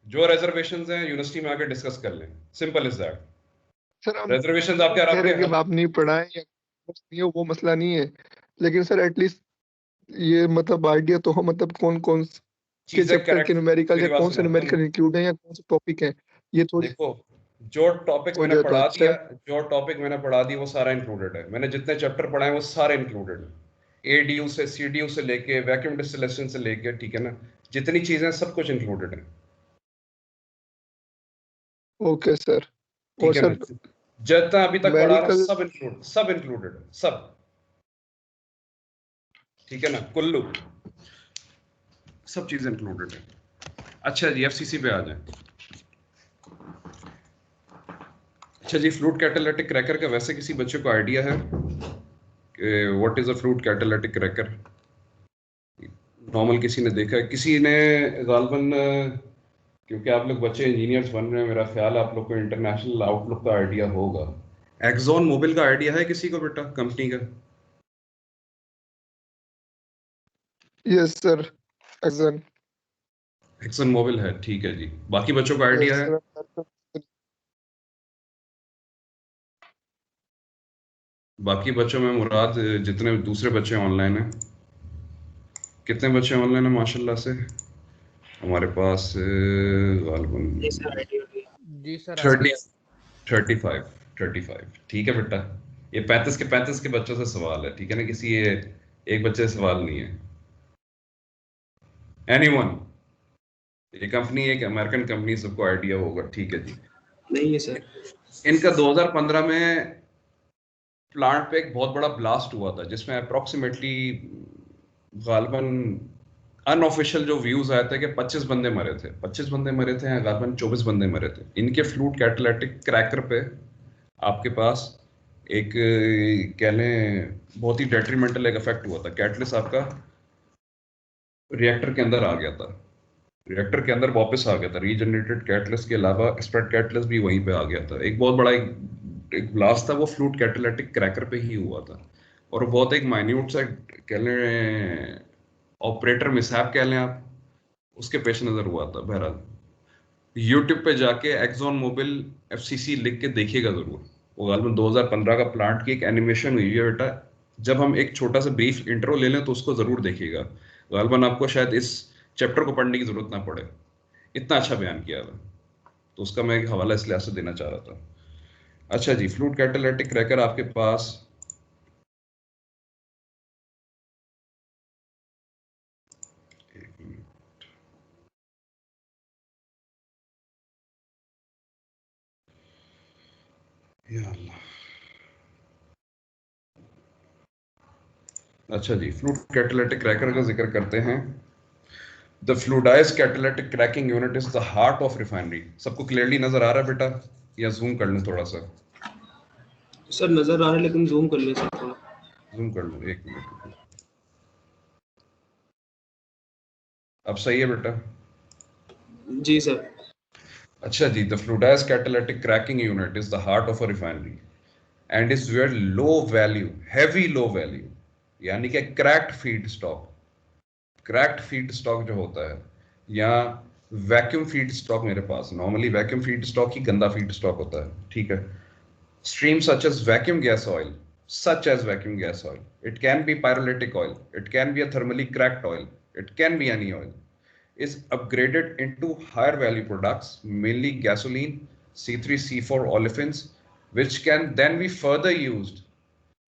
जो रिजर्वेशन हैं यूनिवर्सिटी में आके डिस्कस कर लें, सिंपल इज दैट। सर हम रिजर्वेशन ये आपके नहीं कह आपके रहे कि आप नहीं पढ़ाएं या कुछ नहीं हो, वो मसला नहीं है, लेकिन सर एटलीस्ट ये मतलब आइडिया तो हो, मतलब कौन कौन के चीजें चैप्टर के करेक्ट। न्यूमेरिकल या मेरी बात कौन से सुनो तुम। न्यूमेरिकल इंक्लूड है या कौन से टॉपिक है, ये थोड़ी देखो जो टॉपिक हो मैंने जाए तो पढ़ा अच्छा दिया, है। वो सारा इंक्लूडेड है। मैंने जितने चैप्टर पढ़ाए वो सारे इंक्लूडेड है। एडीयू से सीडीयू से लेके वैक्यूम डिस्टिलेशन से लेके, ठीक है ना। जितनी चीजें सब कुछ इंक्लूडेड है, ओके सर। और ठीक है ना। सर जितना अभी तक पढ़ा रहा हूँ मेडिकल सब इंक्लूडेड है, सब, ठीक है ना। कुल्लू सब चीजें इंक्लूडेड है। अच्छा जी, एफसीसी पे आ जाए। अच्छा जी, फ्लूइड कैटालिटिक क्रैकर का वैसे किसी बच्चे को आइडिया है कि what is a fluid catalytic cracker? Normal किसी ने देखा है? किसी ने गालबन, क्योंकि आप लोग बच्चे इंजीनियर्स बन रहे हैं, मेरा ख्याल आप लोग को इंटरनेशनल आउटलुक का आइडिया होगा। एक्सॉन मोबिल का आइडिया है किसी को बेटा, कंपनी का? Yes sir Exxon. Exxon Mobil है, ठीक है जी। बाकी बच्चों का आइडिया यस है? सर। बाकी बच्चों में मुराद जितने दूसरे बच्चे ऑनलाइन हैं, कितने बच्चे ऑनलाइन हैं माशाल्लाह से हमारे पास? गालबन जी सर आइडिया हो गया। जी सर 30 35 ठीक है बेटा। ये 35 के बच्चों से सवाल है, ठीक है ना। किसी ये एक बच्चे से सवाल नहीं है। एनीवन? ये कंपनी एक अमेरिकन कंपनी, सबको आइडिया होगा, ठीक है जी। नहीं है सर। इनका 2015 में प्लांट पे एक बहुत बड़ा ब्लास्ट हुआ था जिसमें अप्रोक्सीमेटली गालबन अनऑफिशियल जो व्यूज आए थे कि 25 बंदे मरे थे, 25 बंदे मरे थे या गालबन 24 बंदे मरे थे इनके फ्लूट कैटालिटिक क्रैकर पे। आपके पास एक कह लें बहुत ही डेट्रीमेंटल एक इफेक्ट हुआ था, कैटलिस्ट आपका रिएक्टर के अंदर आ गया था, रिएक्टर के अंदर वापस आ गया था, रीजनरेटेड कैटलिस्ट के अलावा स्प्रेड कैटलिस्ट भी वहीं पे आ गया था। एक बहुत बड़ा एक ब्लास्ट था, वो फ्लूट कैटालिटिक क्रैकर पे ही हुआ था, और बहुत एक माइन्यूट सा कह लें ऑपरेटर मिसहैप कह लें आप, उसके पेश नजर हुआ था। बहरहाल यूट्यूब पे जाके एक्सॉन मोबिल एफसीसी लिख के देखिएगा जरूर, वो गालबन 2015 का प्लांट की एक एनिमेशन हुई है बेटा। जब हम एक छोटा सा ब्रीफ इंट्रो ले लें तो उसको जरूर देखिएगा, गालबन आपको शायद इस चैप्टर को पढ़ने की जरूरत ना पड़े, इतना अच्छा बयान किया था। तो उसका मैं एक हवाला इस लिहाज से देना चाह रहा था। अच्छा जी, फ्लूट कैटालिटिक क्रैकर आपके पास या अल्लाह। अच्छा जी, फ्लूट कैटालिटिक क्रैकर का जिक्र करते हैं। The fluidised catalytic cracking unit is the heart of refinery. सबको क्लियरली नजर आ रहा है बेटा, या जूम कर लूं थोड़ा सा? सर नजर आ रहा है लेकिन जूम कर ले सर थोड़ा। जूम कर लूं, एक मिनट। अब सही है बेटा? जी सर। अच्छा जी, the fluidised catalytic cracking unit is the heart of a refinery and is where low value, heavy low value, यानी कि cracked feedstock. Cracked feedstock जो होता है, या वैक्यूम फीड स्टॉक, मेरे पास नॉर्मली वैक्यूम फीड स्टॉक ही गंदा फीड स्टॉक होता है, ठीक है। Streams such as vacuum gas oil, such as vacuum gas oil. It can be pyrolytic oil. It can be a thermally cracked oil. It can be any oil. Is upgraded into higher value products, mainly gasoline, C3, C4 olefins, which can then be further used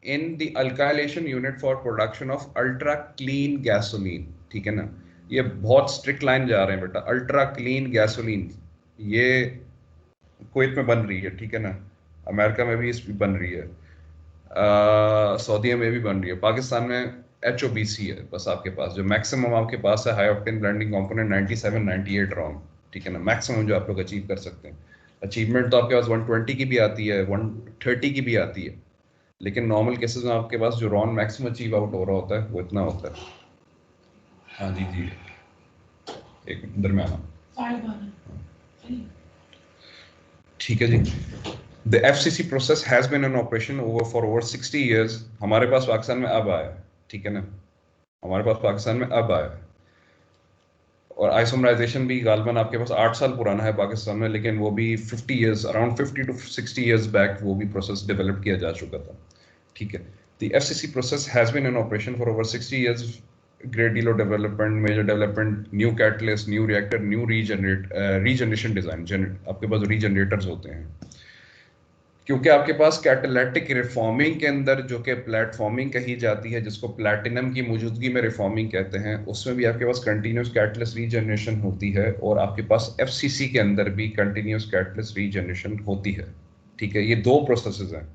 in the alkylation unit for production of ultra clean gasoline. ठीक है ना? ये बहुत strict line जा रहे हैं बेटा। Ultra clean gasoline ये कुवैत में बन रही है, ठीक है ना, अमेरिका में भी इस बन रही है, सऊदीया में भी बन रही है, पाकिस्तान में HOBC है बस आपके पास। जो मैक्सिमम आपके पास है high octane blending component 97 98 Ron, ठीक है ना, मैक्सिमम जो आप लोग अचीव कर सकते हैं। अचीवमेंट तो आपके पास 120 की भी आती है, 130 की भी आती है, लेकिन नॉर्मल केसेस में आपके पास जो रॉन मैक्सिमम अचीव आउट हो रहा होता है वो इतना होता है। हाँ जी जी, एक दरमियाना, ठीक है जी। The FCC process has been in operation for over 60 years. हमारे पास पाकिस्तान में अब आया, ठीक है ना, हमारे पास पाकिस्तान में अब आया। और आइसोमराइजेशन भी गालबन आपके पास 8 साल पुराना है पाकिस्तान में, लेकिन वो भी 50 years, around 50 to 60 years back वो भी प्रोसेस डेवलप किया जा चुका था, ठीक है। The FCC process has been in operation for over 60 years. Great deal of development, major development, new catalyst, new reactor, new regeneration design, आपके पास regenerators होते हैं, क्योंकि आपके पास कैटालिटिक रिफॉर्मिंग के अंदर जो कि प्लेटफॉर्मिंग कही जाती है, जिसको प्लैटिनम की मौजूदगी में रिफॉर्मिंग कहते हैं, उसमें भी आपके पास कंटिन्यूस कैटलिस्ट रीजनरेशन होती है, और आपके पास FCC के अंदर भी कंटिन्यूस कैटलिस्ट रीजनरेशन होती है, ठीक है। ये दो प्रोसेसेस हैं,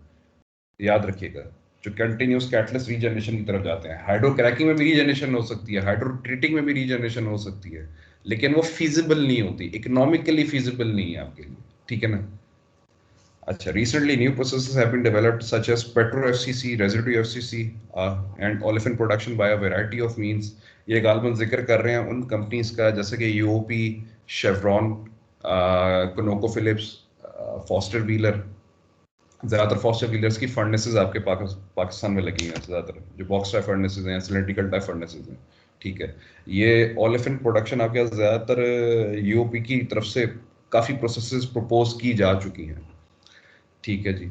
याद रखिएगा, जो कंटिन्यूस कैटलिस्ट रीजनरेशन की तरफ जाते हैं। हाइड्रो क्रैकिंग में भी रीजनरेशन हो सकती है, हाइड्रो ट्रीटिंग में भी रीजनरेशन हो सकती है, लेकिन वो फीजिबल नहीं होती, इकोनॉमिकली फीजिबल नहीं है आपके लिए, ठीक है ना। अच्छा, recently new processes have been developed such as petro FCC, residue FCC, and olefin production by a variety of means. ये गालबन जिक्र कर रहे हैं उन कंपनीज का जैसे कि UOP, Chevron, ConocoPhillips, Foster Wheeler. ज़्यादातर फॉस्टर व्हीलर्स की फर्नेसेस आपके पाकिस्तान में लगी हैं, ज़्यादातर जो बॉक्स टाइप फर्नेसेस हैं, सिलेंड्रिकल टाइप फर्नेसेस हैं, ठीक है। ये ओलेफिन प्रोडक्शन आपके ज़्यादातर UOP की तरफ से काफ़ी प्रोसेसेस प्रपोज की जा चुकी हैं, ठीक है जी।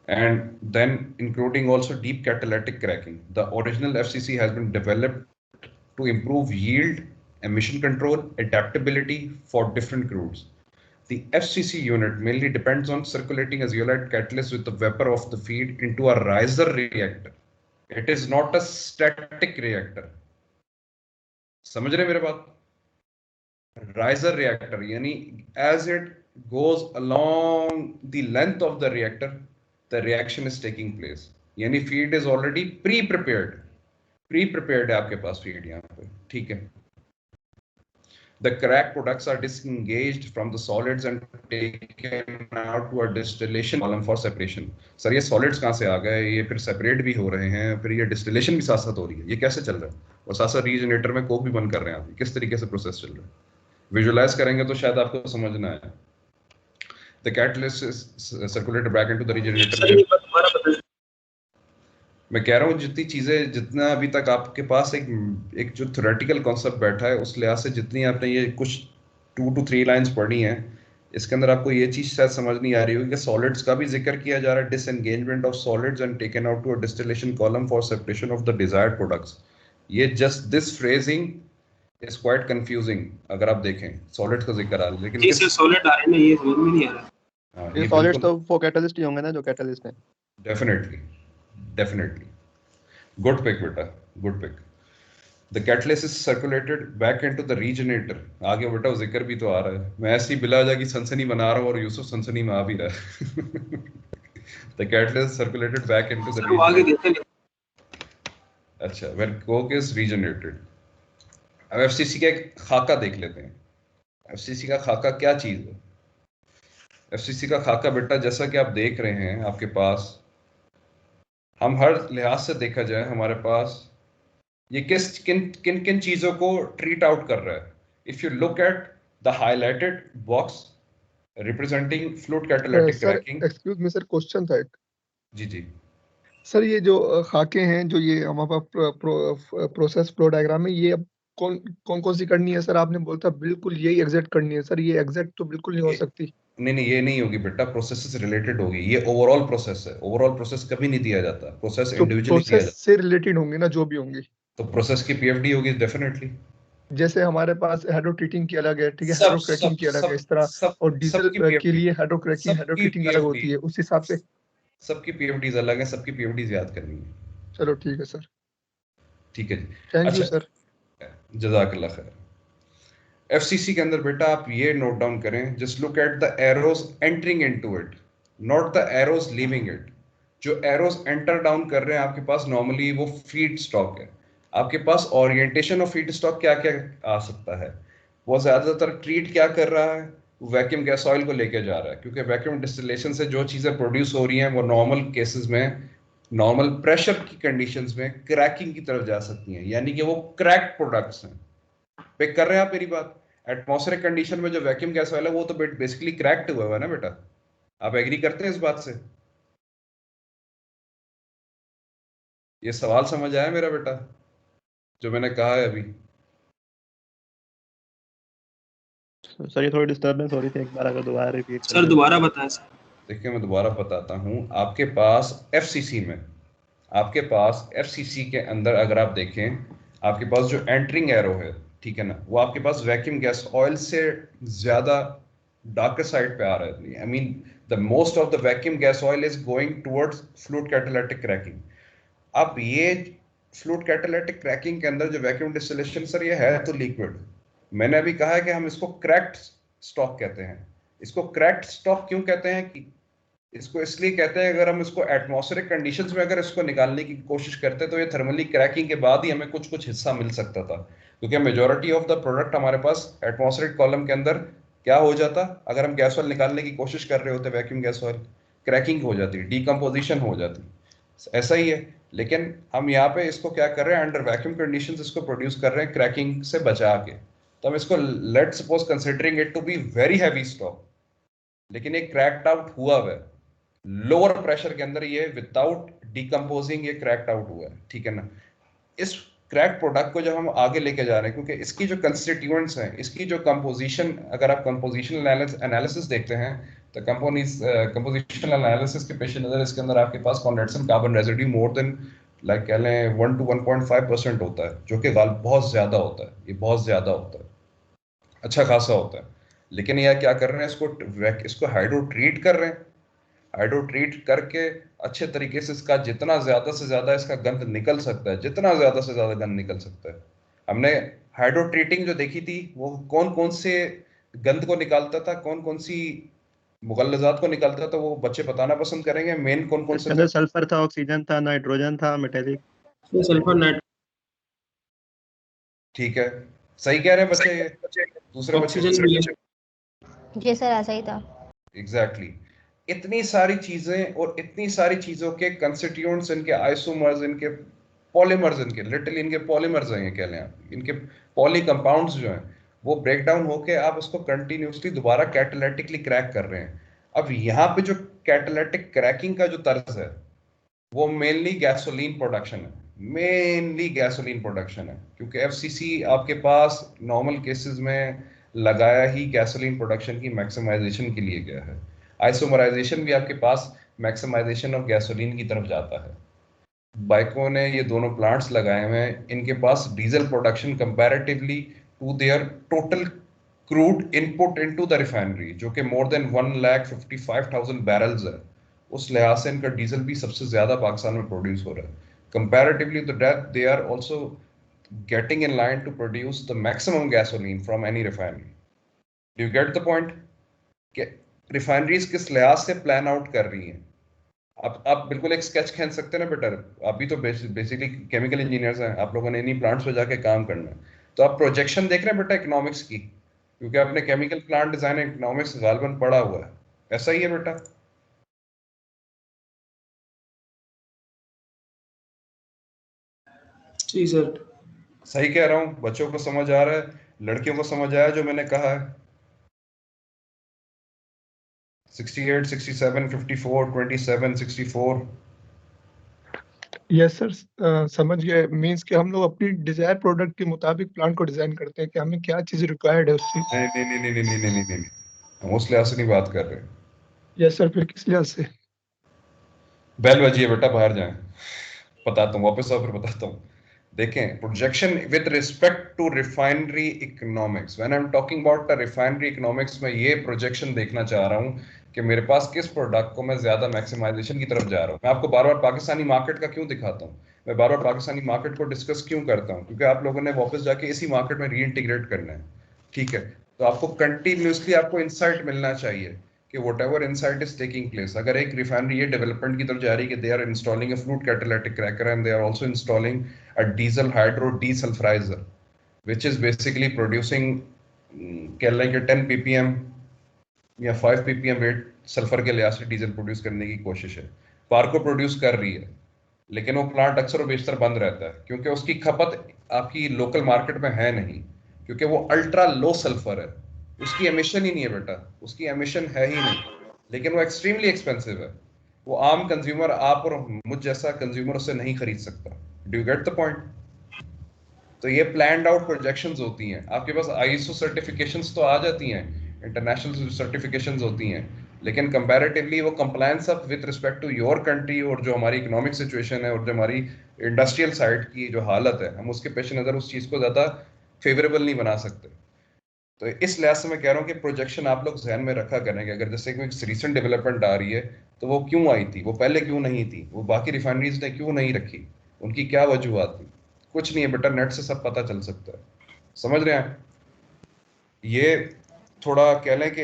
And then including also deep catalytic cracking. The original FCC has been developed to improve yield, emission control, adaptability for different crudes. The FCC unit mainly depends on circulating a zeolite catalyst with the vapor of the feed into a riser reactor. It is not a static reactor. समझ रहे मेरे बात? Riser reactor यानी as it goes along the length of the reactor, the reaction is taking place. यानी feed is already pre-prepared है आपके पास feed यहाँ पे, ठीक है। The cracked products are disengaged from the solids and taken out to a distillation column for separation. Sir ये solids कहाँ से आ गए, ये फिर separate भी हो रहे हैं, फिर ये distillation भी साथ साथ हो रही है, ये कैसे चल रहा है? और साथ साथ regenerator में coke भी बंद कर रहे हैं आप, किस तरीके से process चल रहा है? Visualize करेंगे तो शायद आपको समझना है. The catalyst is circulated back into the regenerator. मैं कह रहा हूँ जितनी चीजें, जितना अभी तक आपके पास एक जो थ्योरेटिकल कॉन्सेप्ट बैठा है, उस लिहाज से जितनी आपने ये कुछ 2 to 3 लाइंस पढ़ी हैं, इसके अंदर आपको ये चीज शायद समझ नहीं आ रही होगी कि सॉलिड्स का भी जिक्र किया जा रहा है, disengagement of solids and taken out to a distillation column for separation of the desired products. ये just this phrasing is quite confusing अगर आप देखें. सॉलिड्स का जिक्र आ रहा है, लेकिन जी सर सॉलिड आ रहे हैं ना, ये समझ में नहीं आ रहा. ये सॉलिड्स तो वो कैटलिस्ट ही होंगे ना, जो कैटलिस्ट है. Definitely. Good pick, beta. Good pick. The catalyst is circulated back into the regenerator. आगे बेटा वो जिक्र भी तो आ रहा है. मैं ऐसी बिलाजा की सनसनी बना रहा हूँ और यूसुफ सनसनी में आ भी रहा है. The catalyst is circulated back into the regenerator. अच्छा, when coke is regenerated. अब FCC का एक खाका देख लेते हैं. FCC का खाका क्या चीज है? FCC का खाका बेटा जैसा कि आप देख रहे हैं आपके पास, हम हर लिहाज से देखा जाए हमारे पास ये किन चीजों को ट्रीट आउट कर रहा है. If you look at the highlighted box representing fluid catalytic cracking. Excuse me sir, question था एक. जी सर ये जो खाके हैं, जो ये हमारे पास प्रोसेस फ्लो डायग्राम में, ये अब कौन सी करनी है सर? आपने बोला था बिल्कुल यही एग्जैक्ट करनी है सर. ये एग्जैक्ट तो बिल्कुल नहीं हो सकती. नहीं, ये नहीं होगी बेटा. प्रोसेस से रिलेटेड होगी. ये ओवरऑल प्रोसेस है. ओवरऑल प्रोसेस कभी नहीं दिया जाता. प्रोसेस इंडिविजुअली दिया जाता है. से रिलेटेड होंगी ना जो भी होंगी, तो प्रोसेस की पीएफडी होगी डेफिनेटली. जैसे हमारे पास हाइड्रोट्रीटिंग की अलग है, ठीक है, हाइड्रोक्रैकिंग की अलग है, इस तरह. और डीजल के लिए हाइड्रोक्रैकिंग हाइड्रोट्रीटिंग अलग होती है. उस हिसाब से सबकी पीएफडीज अलग है. सबकी पीएफडीज याद करनी है. चलो ठीक है सर. ठीक है जी. Thank you sir. जज़ाकल्लाह खैर. FCC के अंदर बेटा आप ये नोट डाउन करें, just look at the arrows entering into it, not the arrows leaving it. जो एरोज एंटर डाउन कर रहे हैं आपके पास नॉर्मली वो फीड स्टॉक है. आपके पास ओरिएंटेशन ऑफ फीड स्टॉक क्या क्या आ सकता है. वो ज्यादातर ट्रीट क्या कर रहा है, वैक्यूम गैस ऑयल को लेके जा रहा है, क्योंकि वैक्यूम डिस्टिलेशन से जो चीजें प्रोड्यूस हो रही हैं वो नॉर्मल केसेस में, नॉर्मल प्रेशर की कंडीशंस में क्रैकिंग की तरफ जा सकती हैं, यानी कि वो क्रैक्ड प्रोडक्ट्स हैं. पिक कर रहे हैं आप मेरी बात? एटमॉस्फेरिक कंडीशन में जो वैक्यूम गैस ऑयल है वो तो बेसिकली क्रैक्ड हुआ है ना बेटा. आप एग्री करते हैं इस बात से? ये सवाल समझ आया मेरा बेटा जो मैंने कहा है अभी? सर ये थोड़ी डिस्टर्बेंस हो रही थी, एक बार अगर दोबारा रिपीट सर दोबारा बताएं सर. देखिए मैं दोबारा बताता हूं. आपके पास FCC में, आपके पास FCC के अंदर अगर आप देखें, आपके पास जो एंटरिंग एरो है, ठीक है ना, वो आपके पास वैक्यूम गैस ऑयल से ज्यादा डार्कर साइड पे आ रहा है. I mean the most of the vacuum gas oil is going towards fluid catalytic cracking. अब ये फ्लूइड कैटालिटिक क्रैकिंग के अंदर जो वैक्यूम डिस्टिलेशन सर ये है तो लिक्विड. मैंने अभी कहा है कि हम इसको क्रैक्ड स्टॉक कहते हैं. इसको क्रैक्ड स्टॉक क्यों कहते हैं? कि इसको इसलिए कहते हैं अगर हम इसको एटमॉस्फेरिक कंडीशंस में अगर इसको निकालने की कोशिश करते तो ये थर्मली क्रैकिंग के बाद ही हमें कुछ हिस्सा मिल सकता था, क्योंकि मेजॉरिटी ऑफ द प्रोडक्ट हमारे पास एटमॉस्फेरिक कॉलम के अंदर क्या हो जाता, अगर हम गैस ऑयल निकालने की कोशिश कर रहे होते वैक्यूम गैस ऑयल, क्रैकिंग हो जाती, डीकम्पोजिशन हो जाती. ऐसा ही है, लेकिन हम यहाँ पे इसको क्या कर रहे हैं, अंडर वैक्यूम कंडीशंस इसको प्रोड्यूस कर रहे हैं क्रैकिंग से बचा के. तो हम इसको let suppose considering it to be very heavy stock, लेकिन ये क्रैक्ड आउट हुआ है लोअर प्रेशर के अंदर, ये विदाउट डीकम्पोजिंग ये क्रैक्ड आउट हुआ है. ठीक है ना. इस क्रैक प्रोडक्ट को जब हम आगे लेके जा रहे हैं, क्योंकि इसकी जो कंस्टिट्यूएंट्स हैं, इसकी जो कंपोजिशन, अगर आप कंपोजिशनल एनालिसिस देखते हैं तो कंपोजिशनल एनालिसिस के पेश नजर इसके अंदर आपके पास Conradson carbon residue more than like कह लें 1 to 1.5% होता है, जो कि बहुत ज्यादा होता है. ये बहुत ज्यादा होता है, अच्छा खासा होता है. लेकिन यह क्या कर रहे हैं, इसको हाइड्रो ट्रीट कर रहे हैं. हाइड्रो ट्रीट करके अच्छे तरीके से इसका जितना ज्यादा से ज्यादा इसका गंध निकल सकता है, जितना ज्यादा से ज्यादा गंध निकल सकता है. हमने हाइड्रो ट्रीटिंग जो देखी थी वो कौन कौन से गंध को निकालता था, कौन कौन सी मुगल्लजात को निकालता था, वो बच्चे बताना पसंद करेंगे. मेन कौन कौन से? सल्फर था, ऑक्सीजन था, नाइट्रोजन था, मेटेलिक. Sulphur nitrogen. ठीक है, सही कह रहे हैं बच्चे. दूसरे बच्चे ऑक्सीजन भी है। जी सर ऐसा ही था। एग्जैक्टली इतनी सारी चीजें और इतनी सारी चीजों के कंस्टिट्यूएंट्स, इनके आइसोमर्स, इनके पॉलीमर्स, इनके लिटिल इनके पॉलीमर्स हैं, ये कह लें आप, इनके पॉली कंपाउंड्स जो हैं वो ब्रेक डाउन होके आप उसको कंटिन्यूसली दोबारा कैटालिटिकली क्रैक कर रहे हैं। अब यहाँ पे जो कैटालिटिक क्रैकिंग का जो तर्ज है वो मेनली गैसोलीन प्रोडक्शन है, मेनली गैसोलीन प्रोडक्शन है, क्योंकि एफसीसी आपके पास नॉर्मल केसेस में लगाया ही गैसोलीन प्रोडक्शन की मैक्सिमाइजेशन के लिए गया है। आइसोमराइजेशन भी आपके पास मैक्सिमाइजेशन ऑफ गैसोलीन की तरफ जाता है। बाइको ने ये दोनों प्लांट्स लगाए हुए हैं, इनके पास diesel production comparatively to their total crude input into the refinery जो कि मोर देन 1,55,000 बैरल्स है, उस लिहाज से इनका डीजल भी सबसे ज्यादा पाकिस्तान में प्रोड्यूस हो रहा है। Comparatively to that they are also getting in line to produce the maximum gasoline from any refinery. Do you get the point कि रिफाइनरीज किस लिहाज से प्लान आउट कर रही हैं? आप बिल्कुल एक स्केच खींच सकते हैं ना बेटा, आप भी तो बेसिकली केमिकल इंजीनियर्स हैं, आप लोगों ने इन्हीं प्लांट्स पे जाके काम करना है, तो आप प्रोजेक्शन देख रहे हैं बेटा इकोनॉमिक्स की, क्योंकि आपने केमिकल प्लांट डिजाइन इकोनॉमिक्स गालबन पढ़ा हुआ है, ऐसा ही है बेटा। जी सर। सही कह रहा हूँ? बच्चों को समझ आ रहा है, लड़कियों को समझ आया जो मैंने कहा है? 68, 67, 54, 27, 64। यस सर, समझ गए। मींस कि हम लोग अपनी डिजायर प्रोडक्ट के मुताबिक प्लांट को डिजाइन करते हैं कि हमें क्या चीज रिक्वायर्ड है उसकी। नहीं नहीं नहीं नहीं नहीं नहीं नहीं, हम उस लिहाज से नहीं बात कर रहे। यस सर, फिर किस लिहाज से? बेल बजी है बेटा, बाहर जाएं, बताता हूँ, वापस आओ फिर बताता हूँ। देखें, projection with respect to refinery economics, when I am talking about the refinery economics, में ये प्रोजेक्शन देखना चाह रहा हूँ कि मेरे पास किस प्रोडक्ट को मैं ज्यादा मैक्सिमाइजेशन की तरफ जा रहा हूँ। मैं आपको बार बार पाकिस्तानी मार्केट का क्यों दिखाता हूँ, मैं बार बार पाकिस्तानी मार्केट को डिस्कस क्यों करता हूँ, क्योंकि आप लोगों ने वापस जाके इसी मार्केट में रीइंटीग्रेट करना है, ठीक है? तो आपको कंटिन्यूसली आपको इंसाइट मिलना चाहिए कि whatever insight is taking place. अगर एक रिफाइनरी ये डेवलपमेंट की तरफ जा रही है कि they are installing a fluid catalytic cracker and they are also installing a diesel hydro desulphuriser which is basically producing कह लें कि 10 ppm या 5 ppm वेट सल्फर के लिहाज से डीजल प्रोड्यूस करने की कोशिश है। पार्को प्रोड्यूस कर रही है, लेकिन वो प्लांट अक्सर और बेशतर बंद रहता है क्योंकि उसकी खपत आपकी लोकल मार्केट में है नहीं, क्योंकि वो अल्ट्रा लो सल्फर है, उसकी एमिशन ही नहीं है बेटा, उसकी एमिशन है ही नहीं, लेकिन वो एक्सट्रीमली एक्सपेंसिव है, वो आम कंज्यूमर, आप और मुझ जैसा कंज्यूमर उसे नहीं खरीद सकता। Do you get the point? तो ये प्लान्ड आउट प्रोजेक्शंस होती हैं। आपके पास आईएसओ सर्टिफिकेशंस तो आ जाती हैं, इंटरनेशनल सर्टिफिकेशंस होती हैं, लेकिन कंपैरेटिवली वो compliance up with respect to your country और जो हमारी इकोनॉमिक सिचुएशन है और जो हमारी इंडस्ट्रियल साइड की जो हालत है, हम उसके पेश नज़र उस चीज़ को ज़्यादा फेवरेबल नहीं बना सकते। तो इस लिहाज से मैं कह रहा हूँ कि प्रोजेक्शन आप लोग जहन में रखा करेंगे। अगर जैसे कोई रिसेंट डेवलपमेंट आ रही है तो वो क्यों आई थी, वो पहले क्यों नहीं थी, वो बाकी रिफाइनरीज ने क्यों नहीं रखी, उनकी क्या वजूहत थी? कुछ नहीं है बेटा, नेट से सब पता चल सकता है। समझ रहे हैं? ये थोड़ा कह लें कि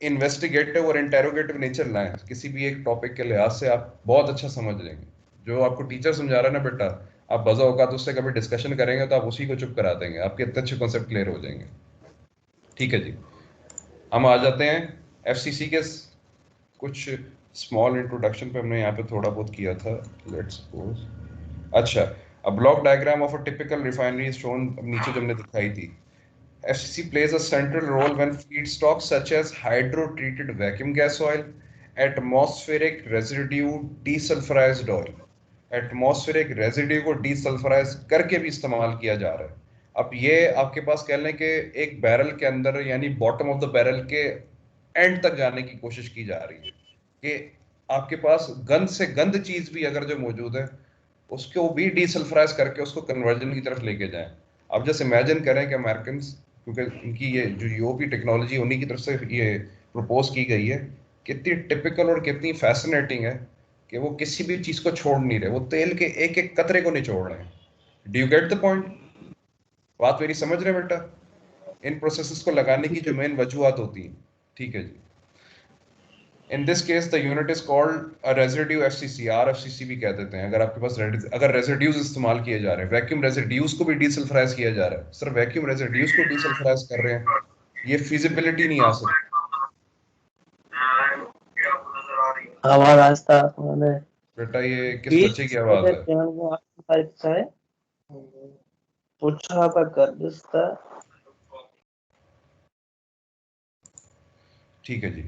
इन्वेस्टिगेटिव और इंटेरोगेटिव नेचर लाएं किसी भी एक टॉपिक के लिहाज से, आप बहुत अच्छा समझ लेंगे। जो आपको टीचर समझा रहा है ना बेटा, आप बजा होगा तो उससे कभी डिस्कशन करेंगे तो आप उसी को चुप करा देंगे, आपके इतने अच्छे कॉन्सेप्ट क्लियर हो जाएंगे। ठीक है जी, हम आ जाते हैं एफसीसी के कुछ स्मॉल इंट्रोडक्शन पे। हमने यहाँ पे थोड़ा बहुत किया था, लेट्स सपोज। अच्छा, a block diagram of a typical refinery is shown, नीचे जो हमने दिखाई थी। FCC plays a central role when feedstocks such as hydro-treated vacuum gas oil, atmospheric residue desulfurized oil, atmospheric residue को डीसल्फराइज करके भी इस्तेमाल किया जा रहा है। अब ये आपके पास कह लें कि एक बैरल के अंदर, यानी बॉटम ऑफ द बैरल के एंड तक जाने की कोशिश की जा रही है कि आपके पास गंद से गंद चीज भी अगर जो मौजूद है उसको भी डीसल्फराइज करके उसको कन्वर्जन की तरफ लेके जाएं। अब जैसे इमेजिन करें कि अमेरिकन, क्योंकि इनकी ये जो यूओपी टेक्नोलॉजी उन्हीं की तरफ से ये प्रपोज की गई है, कितनी टिपिकल और कितनी फैसिनेटिंग है कि वो किसी भी चीज को छोड़ नहीं रहे, वो तेल के एक एक कतरे को नहीं छोड़ रहे हैं। Do you get the point? बात मेरी समझ रहे हैं बेटा? इन प्रोसेसेस को लगाने की जो मेन वजूहत होती है। ठीक है जी, In this case the unit is called a residue FCC, RFCC भी कह देते हैं अगर आपके पास अगर रेजिड्यूज इस्तेमाल किए जा रहे हैं, वैक्यूम रेजिड्यूज को भी डीसल्फराइज किया जा रहा है। सर वैक्यूम रेजिड्यूज को डीसल्फराइज कर रहे हैं, ये फिजिबिलिटी नहीं आ सकती। आवाज आस्ता मैंने बेटा ये किस बच्चे की आवाज है? पूछा पर कर दिस्ता। ठीक है जी,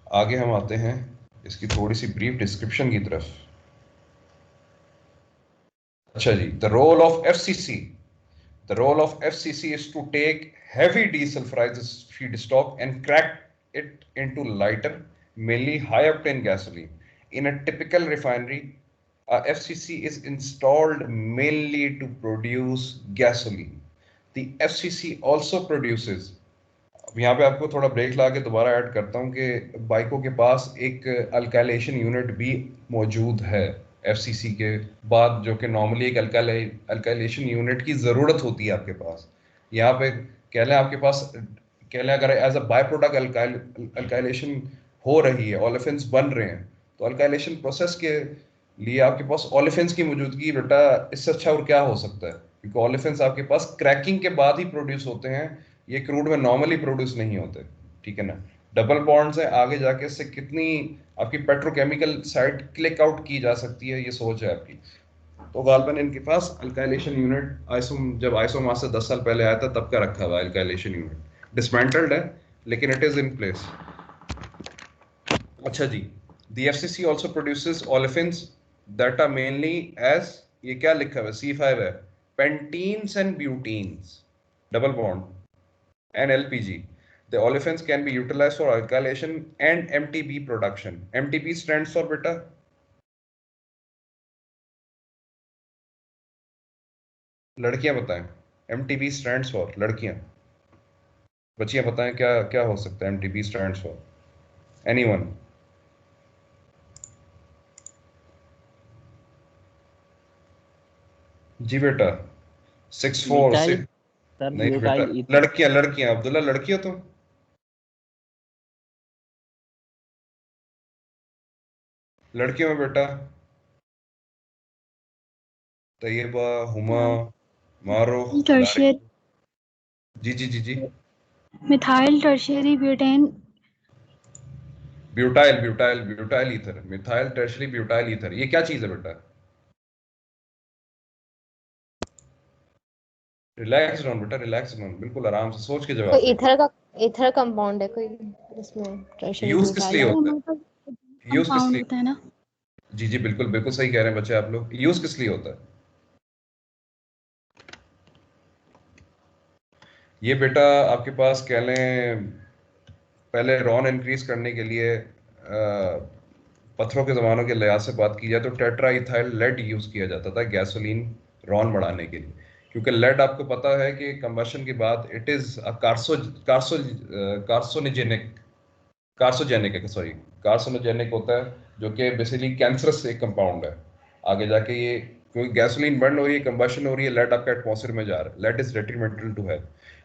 आगे हम आते हैं इसकी थोड़ी सी ब्रीफ डिस्क्रिप्शन की तरफ। अच्छा जी, the role of FCC, the role of FCC is to take heavy desulfurized feedstock and crack it into lighter, mainly high octane gasoline. In a typical refinery, a FCC is installed mainly to produce gasoline. The FCC also produces, यहाँ पे आपको थोड़ा break ला के दोबारा add करता हूँ कि बाइकों के पास एक अल्काइलेशन यूनिट भी मौजूद है एफसीसी के बाद, जो कि नॉर्मली एक अल्काइलेशन यूनिट की ज़रूरत होती है आपके पास। यहाँ पे कह लें आपके पास, कह लें अगर as a by product alkylation हो रही है, ओलेफिन्स बन रहे हैं, तो अल्काइलेशन प्रोसेस के लिए आपके पास ओलेफिन्स की मौजूदगी बेटा इससे अच्छा और क्या हो सकता है, क्योंकि ओलेफिन्स आपके पास क्रैकिंग के बाद ही प्रोड्यूस होते हैं, ये क्रूड में नॉर्मली प्रोड्यूस नहीं होते, ठीक है ना। डबल बॉन्ड्स है, आगे जाके इससे कितनी आपकी पेट्रोकेमिकल साइड क्लिक आउट की जा सकती है, ये सोच है आपकी। तो गालबन इनके पास अल्काइलेशन यूनिट आइसोम, जब आइसोम आज से 10 साल पहले आया था तब का रखा हुआ अल्काइलेशन यूनिट, डिसमेंटल्ड है लेकिन इट इज इन प्लेस। अच्छा जी, the FCC also produces olefins that are mainly as, ये क्या लिखा हुआ है, C5 है, pentenes and butenes, double bond and LPG. The olefins can be utilized for alkylation and MTB production. MTB stands for beta, लड़कियां बताएं, MTB stands for लड़कियां, बच्चियां बताएं क्या क्या हो सकता है MTB stands for, anyone? जी बेटा 6'4" से नहीं बेटा, लड़कियां लड़कियां, अब्दुल्ला लड़की हो तुम? लड़कियों में बेटा तैयबा, हुमा, मारो, टर्शियरी, जी जी जी जी, methyl tertiary butane, butyl butyl butyl ether, methyl tertiary butyl ether, ये क्या चीज है बेटा? रिलैक्स डाउन बेटा, रिलैक्स डाउन, बिल्कुल आराम से सोच के जवाब कोई ईथर कंपाउंड है कोई इसमें टर्शियरी यूज किस लिए होता है? यूज किस लिए होता है ना? जी जी बिल्कुल बिल्कुल सही कह रहे हैं बच्चे आप लोग, यूज किस लिए होता है ये बेटा? आपके पास कह लें पहले रॉन इंक्रीज करने के लिए पत्थरों के ज़मानों के लिहाज से बात की जाए तो टेट्राइथाइल लेड यूज़ किया जाता था गैसोलीन रॉन बढ़ाने के लिए, क्योंकि लेड आपको पता है कि कंबशन के बाद इट इज़ कार्सोजेनिक होता है, जो कि बेसिकली कैंसरस एक कंपाउंड है। आगे जाके ये क्योंकि गैसोलीन बर्न हो रही है, कंबशन हो रही है, लेड आपका एटमॉस्फेयर में जा रहा है, lead is detrimental to health.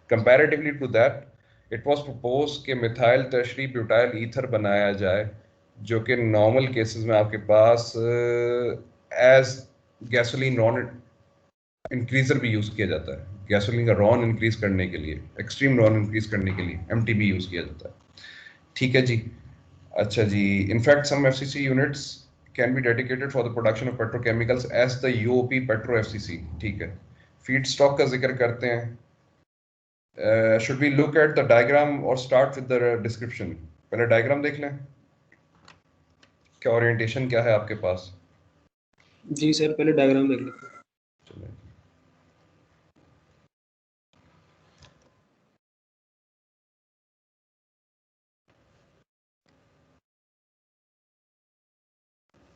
Comparatively to that it was propose कि मिथाइल टर्शियरी ब्यूटाइल ईथर बनाया जाए, जो कि नॉर्मल केसेस में आपके पास एज गैसोलीन रॉन इंक्रीजर भी यूज़ किया जाता है, गैसोलीन का रॉन इंक्रीज करने के लिए, एक्सट्रीम रॉन इंक्रीज करने के लिए MTB यूज़ किया जाता है, ठीक है जी। अच्छा जी, in fact some FCC units can be dedicated for the production of petrochemicals as the UOP petro FCC, ठीक है। फीड स्टॉक का जिक्र करते हैं, should we look at the diagram और स्टार्ट विद द डिस्क्रिप्शन? पहले डायग्राम देख लें, क्या ओरिएंटेशन क्या है आपके पास? जी सर, पहले डायग्राम देख लेते हैं। चलिए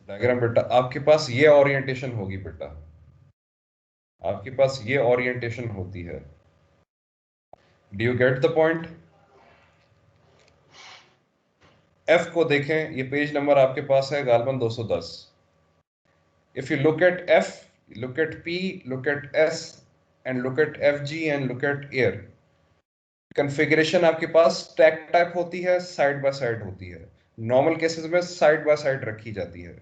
डायग्राम बेटा, आपके पास ये ओरिएंटेशन होगी बेटा, आपके पास ये ओरिएंटेशन होती है। Do you get the point? F को देखें, ये पेज नंबर आपके पास है गालबन 210। If you look at F, look at P, look at S and look at FG and look at air, configuration आपके पास स्टैक टाइप होती है, साइड बाय साइड होती है। नॉर्मल केसेस में साइड बाय साइड रखी जाती है,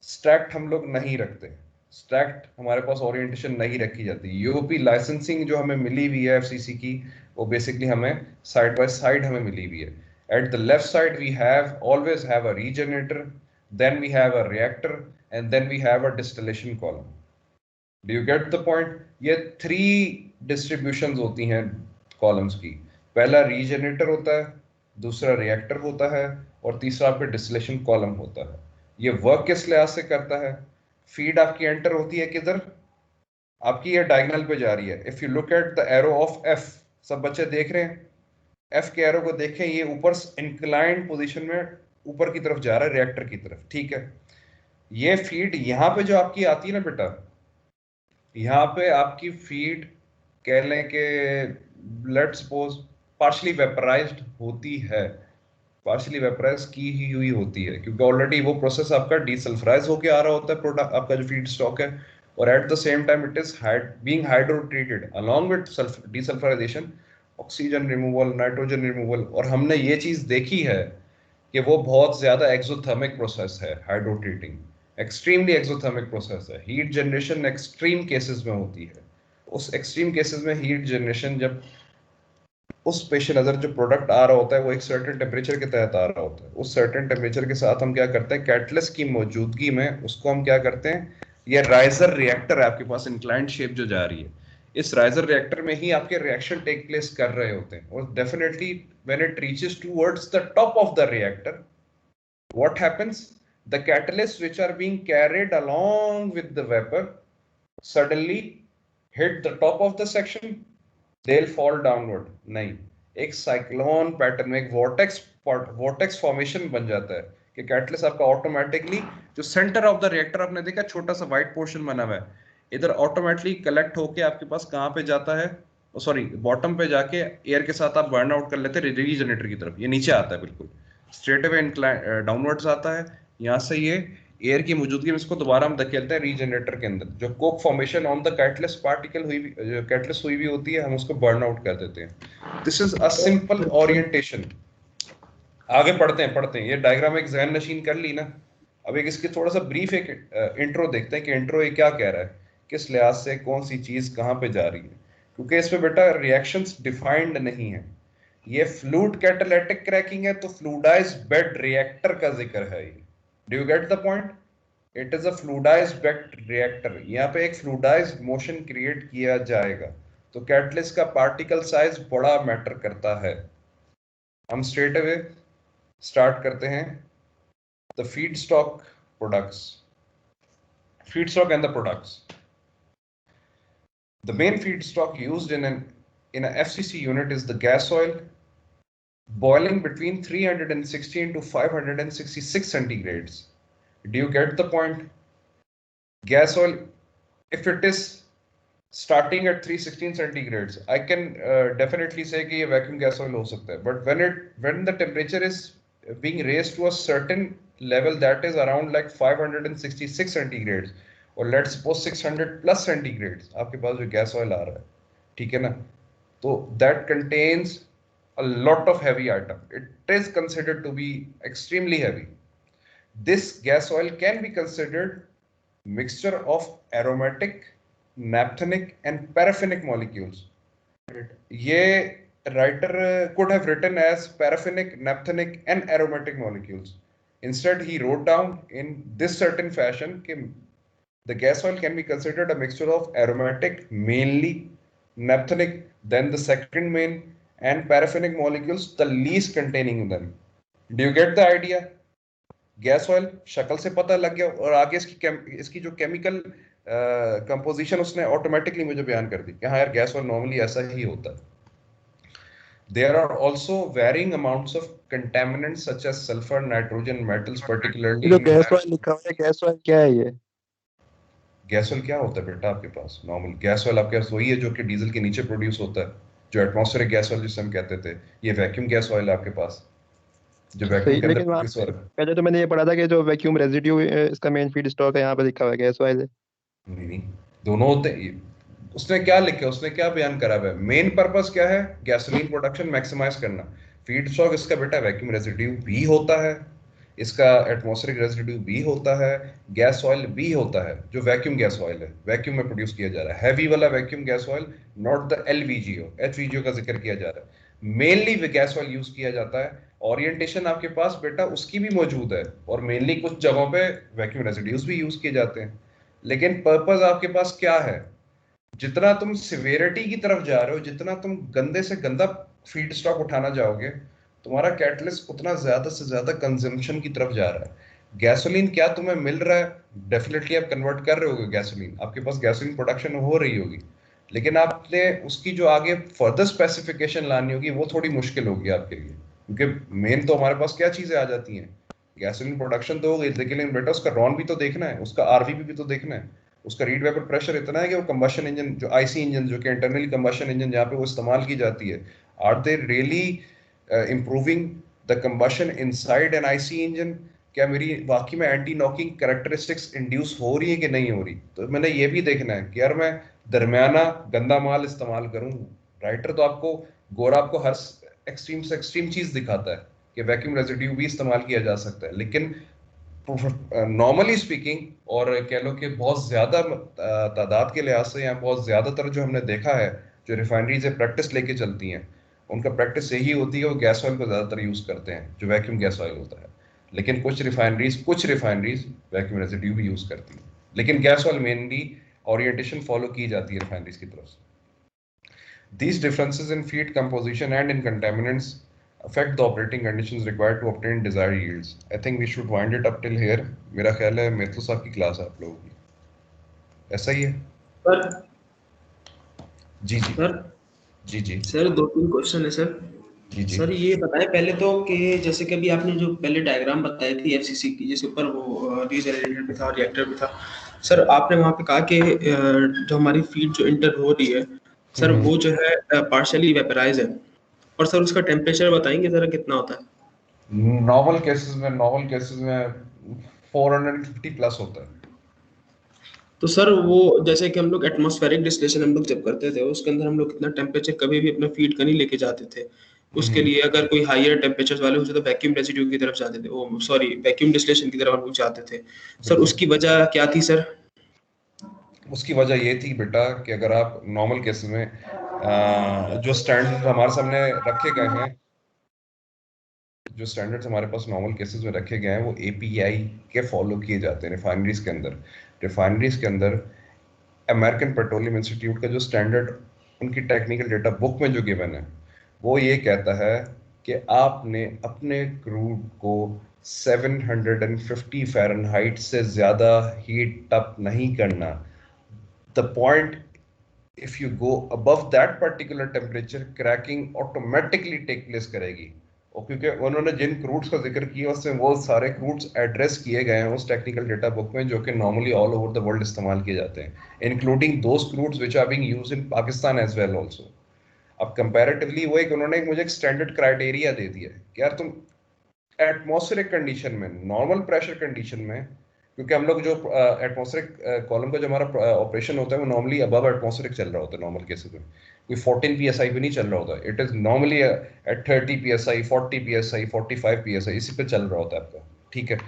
स्टैक्ड हम लोग नहीं रखते, स्टैक्ड हमारे पास ओरिएंटेशन नहीं रखी जाती। यूओपी लाइसेंसिंग जो हमें मिली हुई है एफसीसी की, वो बेसिकली हमें साइड बाय साइड हमें मिली हुई है। At the left side we always have a regenerator, then we have a reactor, and then we have a distillation column. Do you get the point? ये 3 distributions होती हैं columns की। पहला regenerator होता है, दूसरा reactor होता है, और तीसरा आपका distillation column होता है। ये work किस लिहाज से करता है? feed आपकी enter होती है किधर? आपकी ये diagonal पे जा रही है। If you look at the arrow of F, सब बच्चे देख रहे हैं? F के एरो को देखें, ये ऊपर इंक्लाइंड पोजीशन में ऊपर की तरफ जा रहा है रिएक्टर की तरफ, ठीक है। ये फीड यहाँ पे जो आपकी आती है ना बेटा, यहाँ पे आपकी फीड कह लें कि लेट्स सपोज पार्शियली वेपराइज्ड होती है, पार्शियली वेपराइज की ही हुई होती है, क्योंकि ऑलरेडी वो प्रोसेस आपका डीसल्फराइज होके आ रहा होता है प्रोडक्ट, आपका जो फीड स्टॉक है, और at the same time it is being hydro treated along with desulphurisation, oxygen removal, nitrogen removal. और हमने ये चीज देखी है कि वो बहुत ज्यादा एक्सोथर्मिक प्रोसेस है, hydro treating extremely exothermic process है। हीट जनरेशन एक्सट्रीम केसेस में होती है। उस एक्सट्रीम केसेस में हीट जनरेशन, जब उस पेश नज़र जो प्रोडक्ट आ रहा होता है वो एक सर्टेन टेम्परेचर के तहत आ रहा होता है, उस सर्टेन टेम्परेचर के साथ हम क्या करते हैं, कैटलिस्ट की मौजूदगी में उसको हम क्या करते हैं, ये राइजर रिएक्टर है आपके पास इंक्लाइंड शेप जो जा रही है, इस राइजर रिएक्टर में ही आपके रिएक्शन टेक प्लेस कर रहे होते हैं। और definitely when it reaches towards the top of the reactor, what happens, the catalyst which are being carried along with the vapour suddenly hit the top of the section, they'll fall downward। नहीं, एक cyclone pattern में एक vortex formation बन जाता है कि catalyst आपका automatically, जो सेंटर ऑफ द रिएक्टर आपने देखा छोटा सा व्हाइट पोर्शन बना हुआ है, इधर ऑटोमेटिकली कलेक्ट होके आपके पास कहाँ पे जाता है, सॉरी बॉटम पे जाके एयर के साथ आप बर्न आउट कर लेते हैं रीजनरेटर की तरफ, ये नीचे आता है बिल्कुल स्ट्रेट अवे डाउनवर्ड्स आता है, यहाँ से ये एयर की मौजूदगी में इसको दोबारा हम धकेलते हैं रीजनरेटर के अंदर, जो Coke formation on the catalyst particle हुई जो कैटलिस्ट हुई भी होती है, हम उसको बर्न आउट कर देते हैं। This is a simple orientation. आगे पढ़ते हैं ये डायग्राम एक ज़हन नशीन कर ली ना। अब एक इसकी थोड़ा सा ब्रीफ एक इंट्रो देखते हैं कि इंट्रो ये क्या कह रहा है, किस लिहाज से कौन सी चीज कहाँ पे जा रही है, क्योंकि इसमें बेटा रिएक्शंस डिफाइंड नहीं है। ये फ्लूइड कैटालिटिक क्रैकिंग है तो फ्लूइडाइज्ड बेड रिएक्टर का जिक्र है। ये do you get the point? It is a fluidised bed reactor. यहाँ पे एक फ्लूइडाइज्ड मोशन क्रिएट किया जाएगा, तो कैटलिस्ट का पार्टिकल साइज बड़ा मैटर करता है। हम स्ट्रेट अवे स्टार्ट करते हैं the feedstock products, feedstock and the products. The main feedstock used in a FCC unit is the gas oil, boiling between 316 to 566 centigrades. Do you get the point? Gas oil, if it is starting at 316 centigrades, I can definitely say कि ये vacuum gas oil हो सकता है. But when the temperature is being raised to a certain level that is around like 566 centigrades, और let's suppose 600 plus centigrades, आपके पास जो gas oil आ रहा है, ठीक है ना, तो that contains a lot of heavy item. It is considered to be extremely heavy. This gas oil can be considered mixture of aromatic, naphthenic and paraffinic molecules. ये writer could have written as paraffinic, naphthenic and aromatic molecules. Instead he wrote down in this certain fashion कि the gas oil can be considered a mixture of aromatic, mainly naphthenic, then the second main, and paraffinic molecules, the least containing them. Do you get the idea? Gas oil शक्ल से पता लग गया, और आगे इसकी जो केमिकल कंपोजिशन उसने ऑटोमेटिकली मुझे बयान कर दी कि हाँ यार गैस ऑयल नॉर्मली ऐसा ही होता है। There are also varying amounts of contaminants such as sulfur, nitrogen, metals, particularly. जो गैस ऑयल लिखा हुआ है, गैस ऑयल क्या है ये? गैस ऑयल क्या होता है बेटा आपके पास? नॉर्मल गैस ऑयल आपके पास वही है जो कि डीजल के नीचे प्रोड्यूस होता है, जो एटमॉस्फेरिक गैस ऑयल जिसे हम कहते थे। ये वैक्यूम गैस ऑयल है आपके पास, जो वैक्यूम के अंदर प्रोड्यूस हो रहा है। पहले तो मैंने ये पढ़ा था कि जो वैक्यूम रेजिड्यू इसका मेन फीड स्टॉक है, यहाँ पे लिखा हुआ है गैस ऑयल है। नहीं, दोनों होते हैं। उसने क्या लिखा, उसने क्या बयान करा है? मेन पर्पस क्या है? गैसोलीन प्रोडक्शन मैक्सिमाइज करना। फीड स्टॉक इसका बेटा वैक्यूम रेजिड्यू भी होता है, इसका एटमॉस्फेरिक रेजिड्यू भी होता है, गैस ऑयल भी होता है, जो वैक्यूम गैस ऑयल है, वैक्यूम में प्रोड्यूस किया जा रहा है, हैवी वाला vacuum gas oil, not the LVGO. HVGO का जिक्र किया जा रहा है, मेनली गैस ऑयल यूज किया जाता है। ओरिएंटेशन आपके पास बेटा उसकी भी मौजूद है, और मेनली कुछ जगहों पे वैक्यूम रेजिड्यूज भी यूज किए जाते हैं। लेकिन पर्पस आपके पास क्या है? जितना तुम सिवियरिटी की तरफ जा रहे हो, जितना तुम गंदे से गंदा फीड स्टॉक उठाना जाओगे, तुम्हारा कैटलिस्ट उतना ज्यादा से ज्यादा कंजम्पशन की तरफ जा रहा है। गैसोलीन क्या तुम्हें मिल रहा है? डेफिनेटली आप कन्वर्ट कर रहे होगे गैसोलीन, आपके पास गैसोलीन प्रोडक्शन हो रही होगी, लेकिन आपने उसकी जो आगे फर्दर स्पेसिफिकेशन लानी होगी वो थोड़ी मुश्किल होगी आपके लिए, क्योंकि मेन तो हमारे पास क्या चीजें आ जाती हैं, गैसोलीन प्रोडक्शन तो हो गई, लेकिन बेटा उसका रॉन भी तो देखना है, उसका आरवीपी भी तो देखना है, उसका रीड वेपर प्रेशर इतना है कि वो कंबशन इंजन, जो आईसी इंजन, जो कि इंटरनली कंबशन इंजन जहाँ पे वो इस्तेमाल की जाती है, are they really improving the combustion inside an IC engine? क्या मेरी वाकई में एंटी नॉकिंग कैरेक्टरिस्टिक्स इंड्यूस हो रही है कि नहीं हो रही? तो मैंने ये भी देखना है कि यार मैं दरमियाना गंदा माल इस्तेमाल करूं। राइटर तो आपको, गोरा आपको हर एक्सट्रीम से एक्सट्रीम चीज दिखाता है कि वैक्यूम रेजिड्यू भी इस्तेमाल किया जा सकता है, लेकिन नॉर्मली स्पीकिंग, और कह लो कि बहुत ज्यादा तादाद के लिहाज से, या बहुत ज्यादातर जो हमने देखा है जो रिफाइनरी से प्रैक्टिस लेके चलती हैं, उनका प्रैक्टिस यही होती है, वो गैस ऑयल को ज्यादातर यूज करते हैं, जो वैक्यूम गैस ऑयल होता है। लेकिन कुछ रिफाइनरीज वैक्यूम रेजिड्यू भी यूज करती हैं, लेकिन gas oil mainly orientation follow की जाती है रिफाइनरीज की तरफ से। These differences in feed composition and in contaminants affect the operating conditions required to obtain desired yields. I think we should wind it up till here. मेरा ख्याल है मेथु साहब की क्लास है आप लोगों की, ऐसा ही है? सर जी जी सर जी जी सर 2-3 क्वेश्चन है सर। जी जी सर ये बताएं पहले तो कि जैसे कि अभी आपने जो पहले डायग्राम बताई थी एफसीसी की, जिसके ऊपर वो रीजनरेटर भी था और रिएक्टर भी था, सर आपने वहाँ पे कहा कि जो हमारी फीड जो इंटर हो रही है सर, वो जो है पार्शियली वेपराइज है, और सर उसका टेम्परेचर बताएंगे जरा कितना होता है? नॉर्मल केसेस में 450 प्लस होता है। तो सर वो जैसे कि हम लोग एटमॉस्फेरिक डिस्टिलेशन हम लोग जब करते थे, उसके अंदर हम लोग कितना टेम्परेचर कभी भी अपना फीड का नहीं लेके जाते थे। उसके लिए अगर कोई हायर टेम्परेचर वाले होते तो वैक्यूम रेजिड्यू की तरफ जाते थे, ओ सॉरी वैक्यूम डिस्टिलेशन की तरफ हम लोग जाते थे। सर उसकी वजह क्या थी सर? उसकी वजह ये थी बेटा कि अगर आप नॉर्मल केसेस में जो स्टैंडर्ड हमारे सामने रखे गए हैं, जो स्टैंडर्ड्स हमारे पास नॉर्मल केसेस में रखे गए हैं, वो एपीआई के फॉलो किए जाते हैं रिफाइनरीज के अंदर। रिफाइनरीज के अंदर अमेरिकन पेट्रोलियम इंस्टीट्यूट का जो स्टैंडर्ड उनकी टेक्निकल डेटा बुक में जो गिवन है, वो ये कहता है कि आपने अपने क्रूड को 750 फ़ारेनहाइट से ज़्यादा हीट अप नहीं करना। The point, if you go above that particular temperature, cracking automatically take place करेगी। और क्योंकि उन्होंने जिन क्रूड्स का जिक्र किया उसमें वो सारे क्रूड्स एड्रेस किए गए हैं उस टेक्निकल डेटा बुक में, जो कि normally all over the world इस्तेमाल किए जाते हैं, including those crudes which are being used in Pakistan as well also. अब कंपैरेटिवली वो उन्होंने मुझे एक स्टैंडर्ड क्राइटेरिया दे दिया कि यार तुम एटमॉस्फेरिक कंडीशन में, नॉर्मल प्रेशर कंडीशन में, क्योंकि हम लोग जो एटमॉस्फेरिक कॉलम का जो हमारा ऑपरेशन होता है वो नॉर्मली अबव एटमॉस्फेरिक चल रहा होता है नॉर्मल केसेस में, कोई 14 psi भी नहीं चल रहा होता, it is normally at 30 psi, 40 psi, 45 psi, इसी पे चल रहा होता है आपका, ठीक है।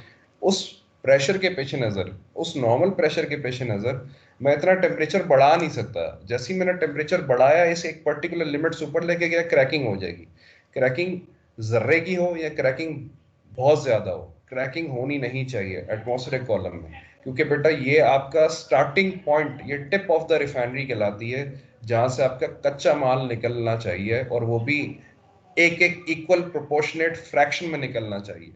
उस प्रेशर के पेश नज़र, उस नॉर्मल प्रेशर के पेश नज़र मैं इतना टेम्परेचर बढ़ा नहीं सकता। जैसे ही मैंने टेम्परेचर बढ़ाया, इसे एक पर्टिकुलर लिमिट से ऊपर लेके गया, क्रैकिंग हो जाएगी। क्रैकिंग जर्रे की हो या क्रैकिंग बहुत ज़्यादा हो, क्रैकिंग होनी नहीं चाहिए एटमॉस्फेरिक कॉलम में, क्योंकि बेटा ये आपका स्टार्टिंग पॉइंट, ये टिप ऑफ द रिफाइनरी कहलाती है, जहाँ से आपका कच्चा माल निकलना चाहिए, और वो भी एक एक इक्वल प्रोपोर्शनेट फ्रैक्शन में निकलना चाहिए,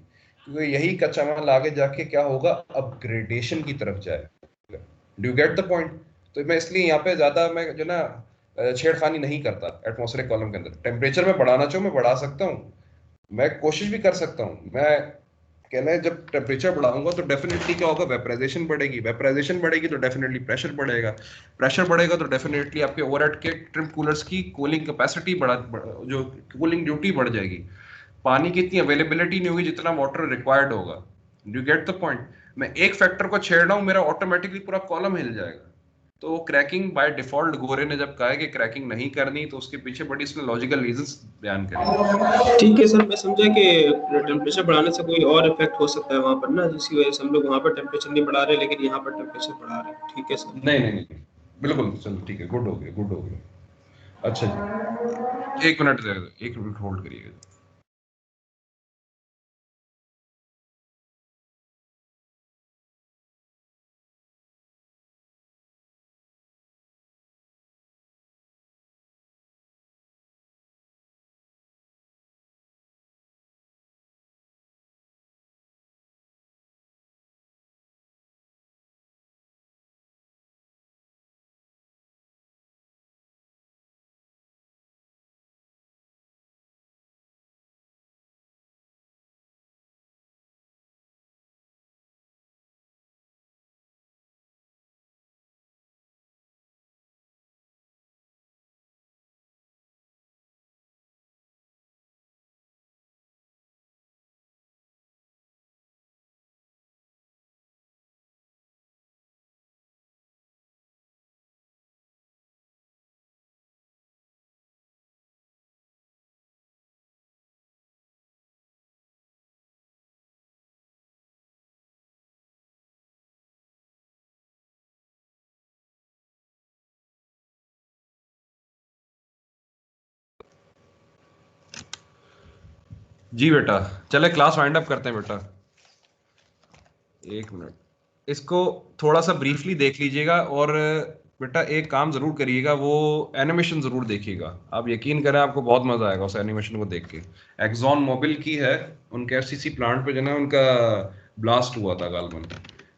क्योंकि यही कच्चा माल आगे जाके क्या होगा, अपग्रेडेशन की तरफ जाएगा। Do you get the point? तो मैं इसलिए यहाँ पे ज़्यादा मैं जो ना छेड़खानी नहीं करता एटमॉस्फेरिक कॉलम के अंदर। टेम्परेचर में बढ़ाना चाहूँ मैं बढ़ा सकता हूँ, मैं कोशिश भी कर सकता हूँ। मैं कहना है जब टेम्परेचर बढ़ाऊंगा तो डेफिनेटली क्या होगा, वेपराइजेशन बढ़ेगी, वेपराइजेशन बढ़ेगी तो डेफिनेटली प्रेशर बढ़ेगा, प्रेशर बढ़ेगा तो डेफिनेटली आपके ओवरहेड के ट्रिम कूलर्स की कूलिंग कैपेसिटी जो कूलिंग ड्यूटी बढ़ जाएगी, पानी की इतनी अवेलेबिलिटी नहीं होगी जितना वाटर रिक्वायर्ड होगा। Do get the point? मैं एक फैक्टर को छेड़ रहा हूँ, मेरा ऑटोमेटिकली पूरा कॉलम हिल जाएगा। तो क्रैकिंग बाय डिफॉल्ट गोरे ने जब कहा है कि क्रैकिंग नहीं करनी, तो उसके पीछे बड़ी इसने लॉजिकल रीजंस बयान करे। ठीक है सर, मैं समझा कि टेम्परेचर बढ़ाने से कोई और इफेक्ट हो सकता है वहाँ पर ना, जिसकी वजह से हम लोग वहाँ पर टेम्परेचर नहीं बढ़ा रहे लेकिन यहाँ पर टेम्परेचर बढ़ा रहे हैं। ठीक है सर। नहीं नहीं नहीं, बिल्कुल चलो ठीक है, गुड हो गया, गुड हो गया। अच्छा जी, 1 मिनट दे दो, 1 मिनट होल्ड करिएगा। जी बेटा, चले क्लास वाइंड अप करते हैं बेटा। 1 मिनट, इसको थोड़ा सा ब्रीफली देख लीजिएगा, और बेटा एक काम जरूर करिएगा, वो एनिमेशन जरूर देखिएगा। आप यकीन करें, आपको बहुत मजा आएगा उस एनिमेशन को देख के। एक्सॉन मोबिल की है, उनके एफसीसी प्लांट पे जो है उनका ब्लास्ट हुआ था गालमन।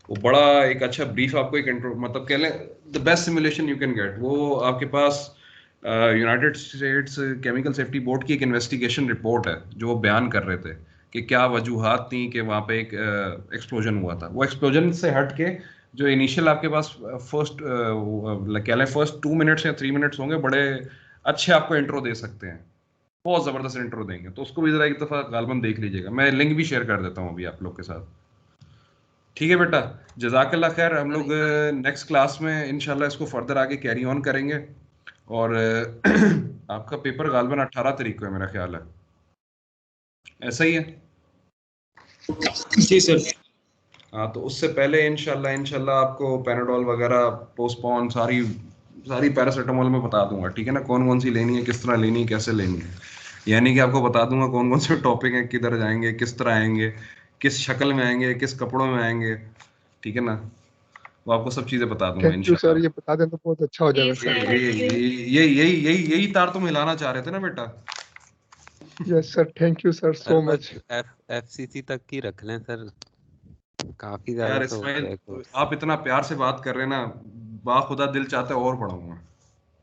वो बड़ा एक अच्छा ब्रीफ आपको एक इंट्रो, मतलब कह लें the best simulation you can get. वो आपके पास United States chemical safety board की एक इन्वेस्टिगेशन रिपोर्ट है, जो वो बयान कर रहे थे कि क्या वजूहात थी कि वहाँ पे एक एक्सप्लोजन हुआ था। वो एक्सप्लोजन से हट के जो इनिशियल आपके पास फर्स्ट कह लें फर्स्ट 2 मिनट्स या 3 मिनट्स होंगे, बड़े अच्छे आपको इंट्रो दे सकते हैं, बहुत जबरदस्त इंट्रो देंगे। तो उसको भी जरा एक दफा गालबन देख लीजिएगा, मैं लिंक भी शेयर कर देता हूँ अभी आप लोग के साथ। ठीक है बेटा, जजाकल्ला खैर। हम लोग नेक्स्ट क्लास में इंशाल्लाह इसको फर्दर आगे कैरी ऑन करेंगे। और आपका पेपर गालबन 18 तारीख को है मेरा ख्याल है, ऐसा ही है? जी सर। हाँ, तो उससे पहले इंशाल्लाह आपको पैनाडोल वगैरह पोस्टपोन सारी पैरासीटामोल में बता दूंगा, ठीक है ना, कौन कौन सी लेनी है, किस तरह लेनी है, कैसे लेनी है। यानी कि आपको बता दूंगा कौन कौन से टॉपिक हैं, किधर जाएंगे, किस तरह आएंगे, किस शक्ल में आएंगे, किस कपड़ों में आएंगे, ठीक है ना। वो आपको सब चीजें बता दूंगा थैंक यू सर, इंशाल्लाह। ये बता दें तो बहुत अच्छा हो जाएगा सर। यही तार तुम हिलाना चाह रहे थे ना बेटा। Yes sir, thank you sir so much. FCC तक की रख लें सर, काफी यार ज्यादा तो होता है इस्माइल, कोर्स। आप इतना प्यार से बात कर रहे हैं ना, बाखुदा दिल चाहता है और पढ़ाऊंगा,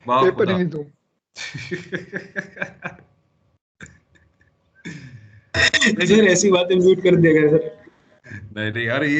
पेपर ही बाखुदा। नहीं दूं। सर ऐसी बातें म्यूट कर देगा सर। नहीं यार, ये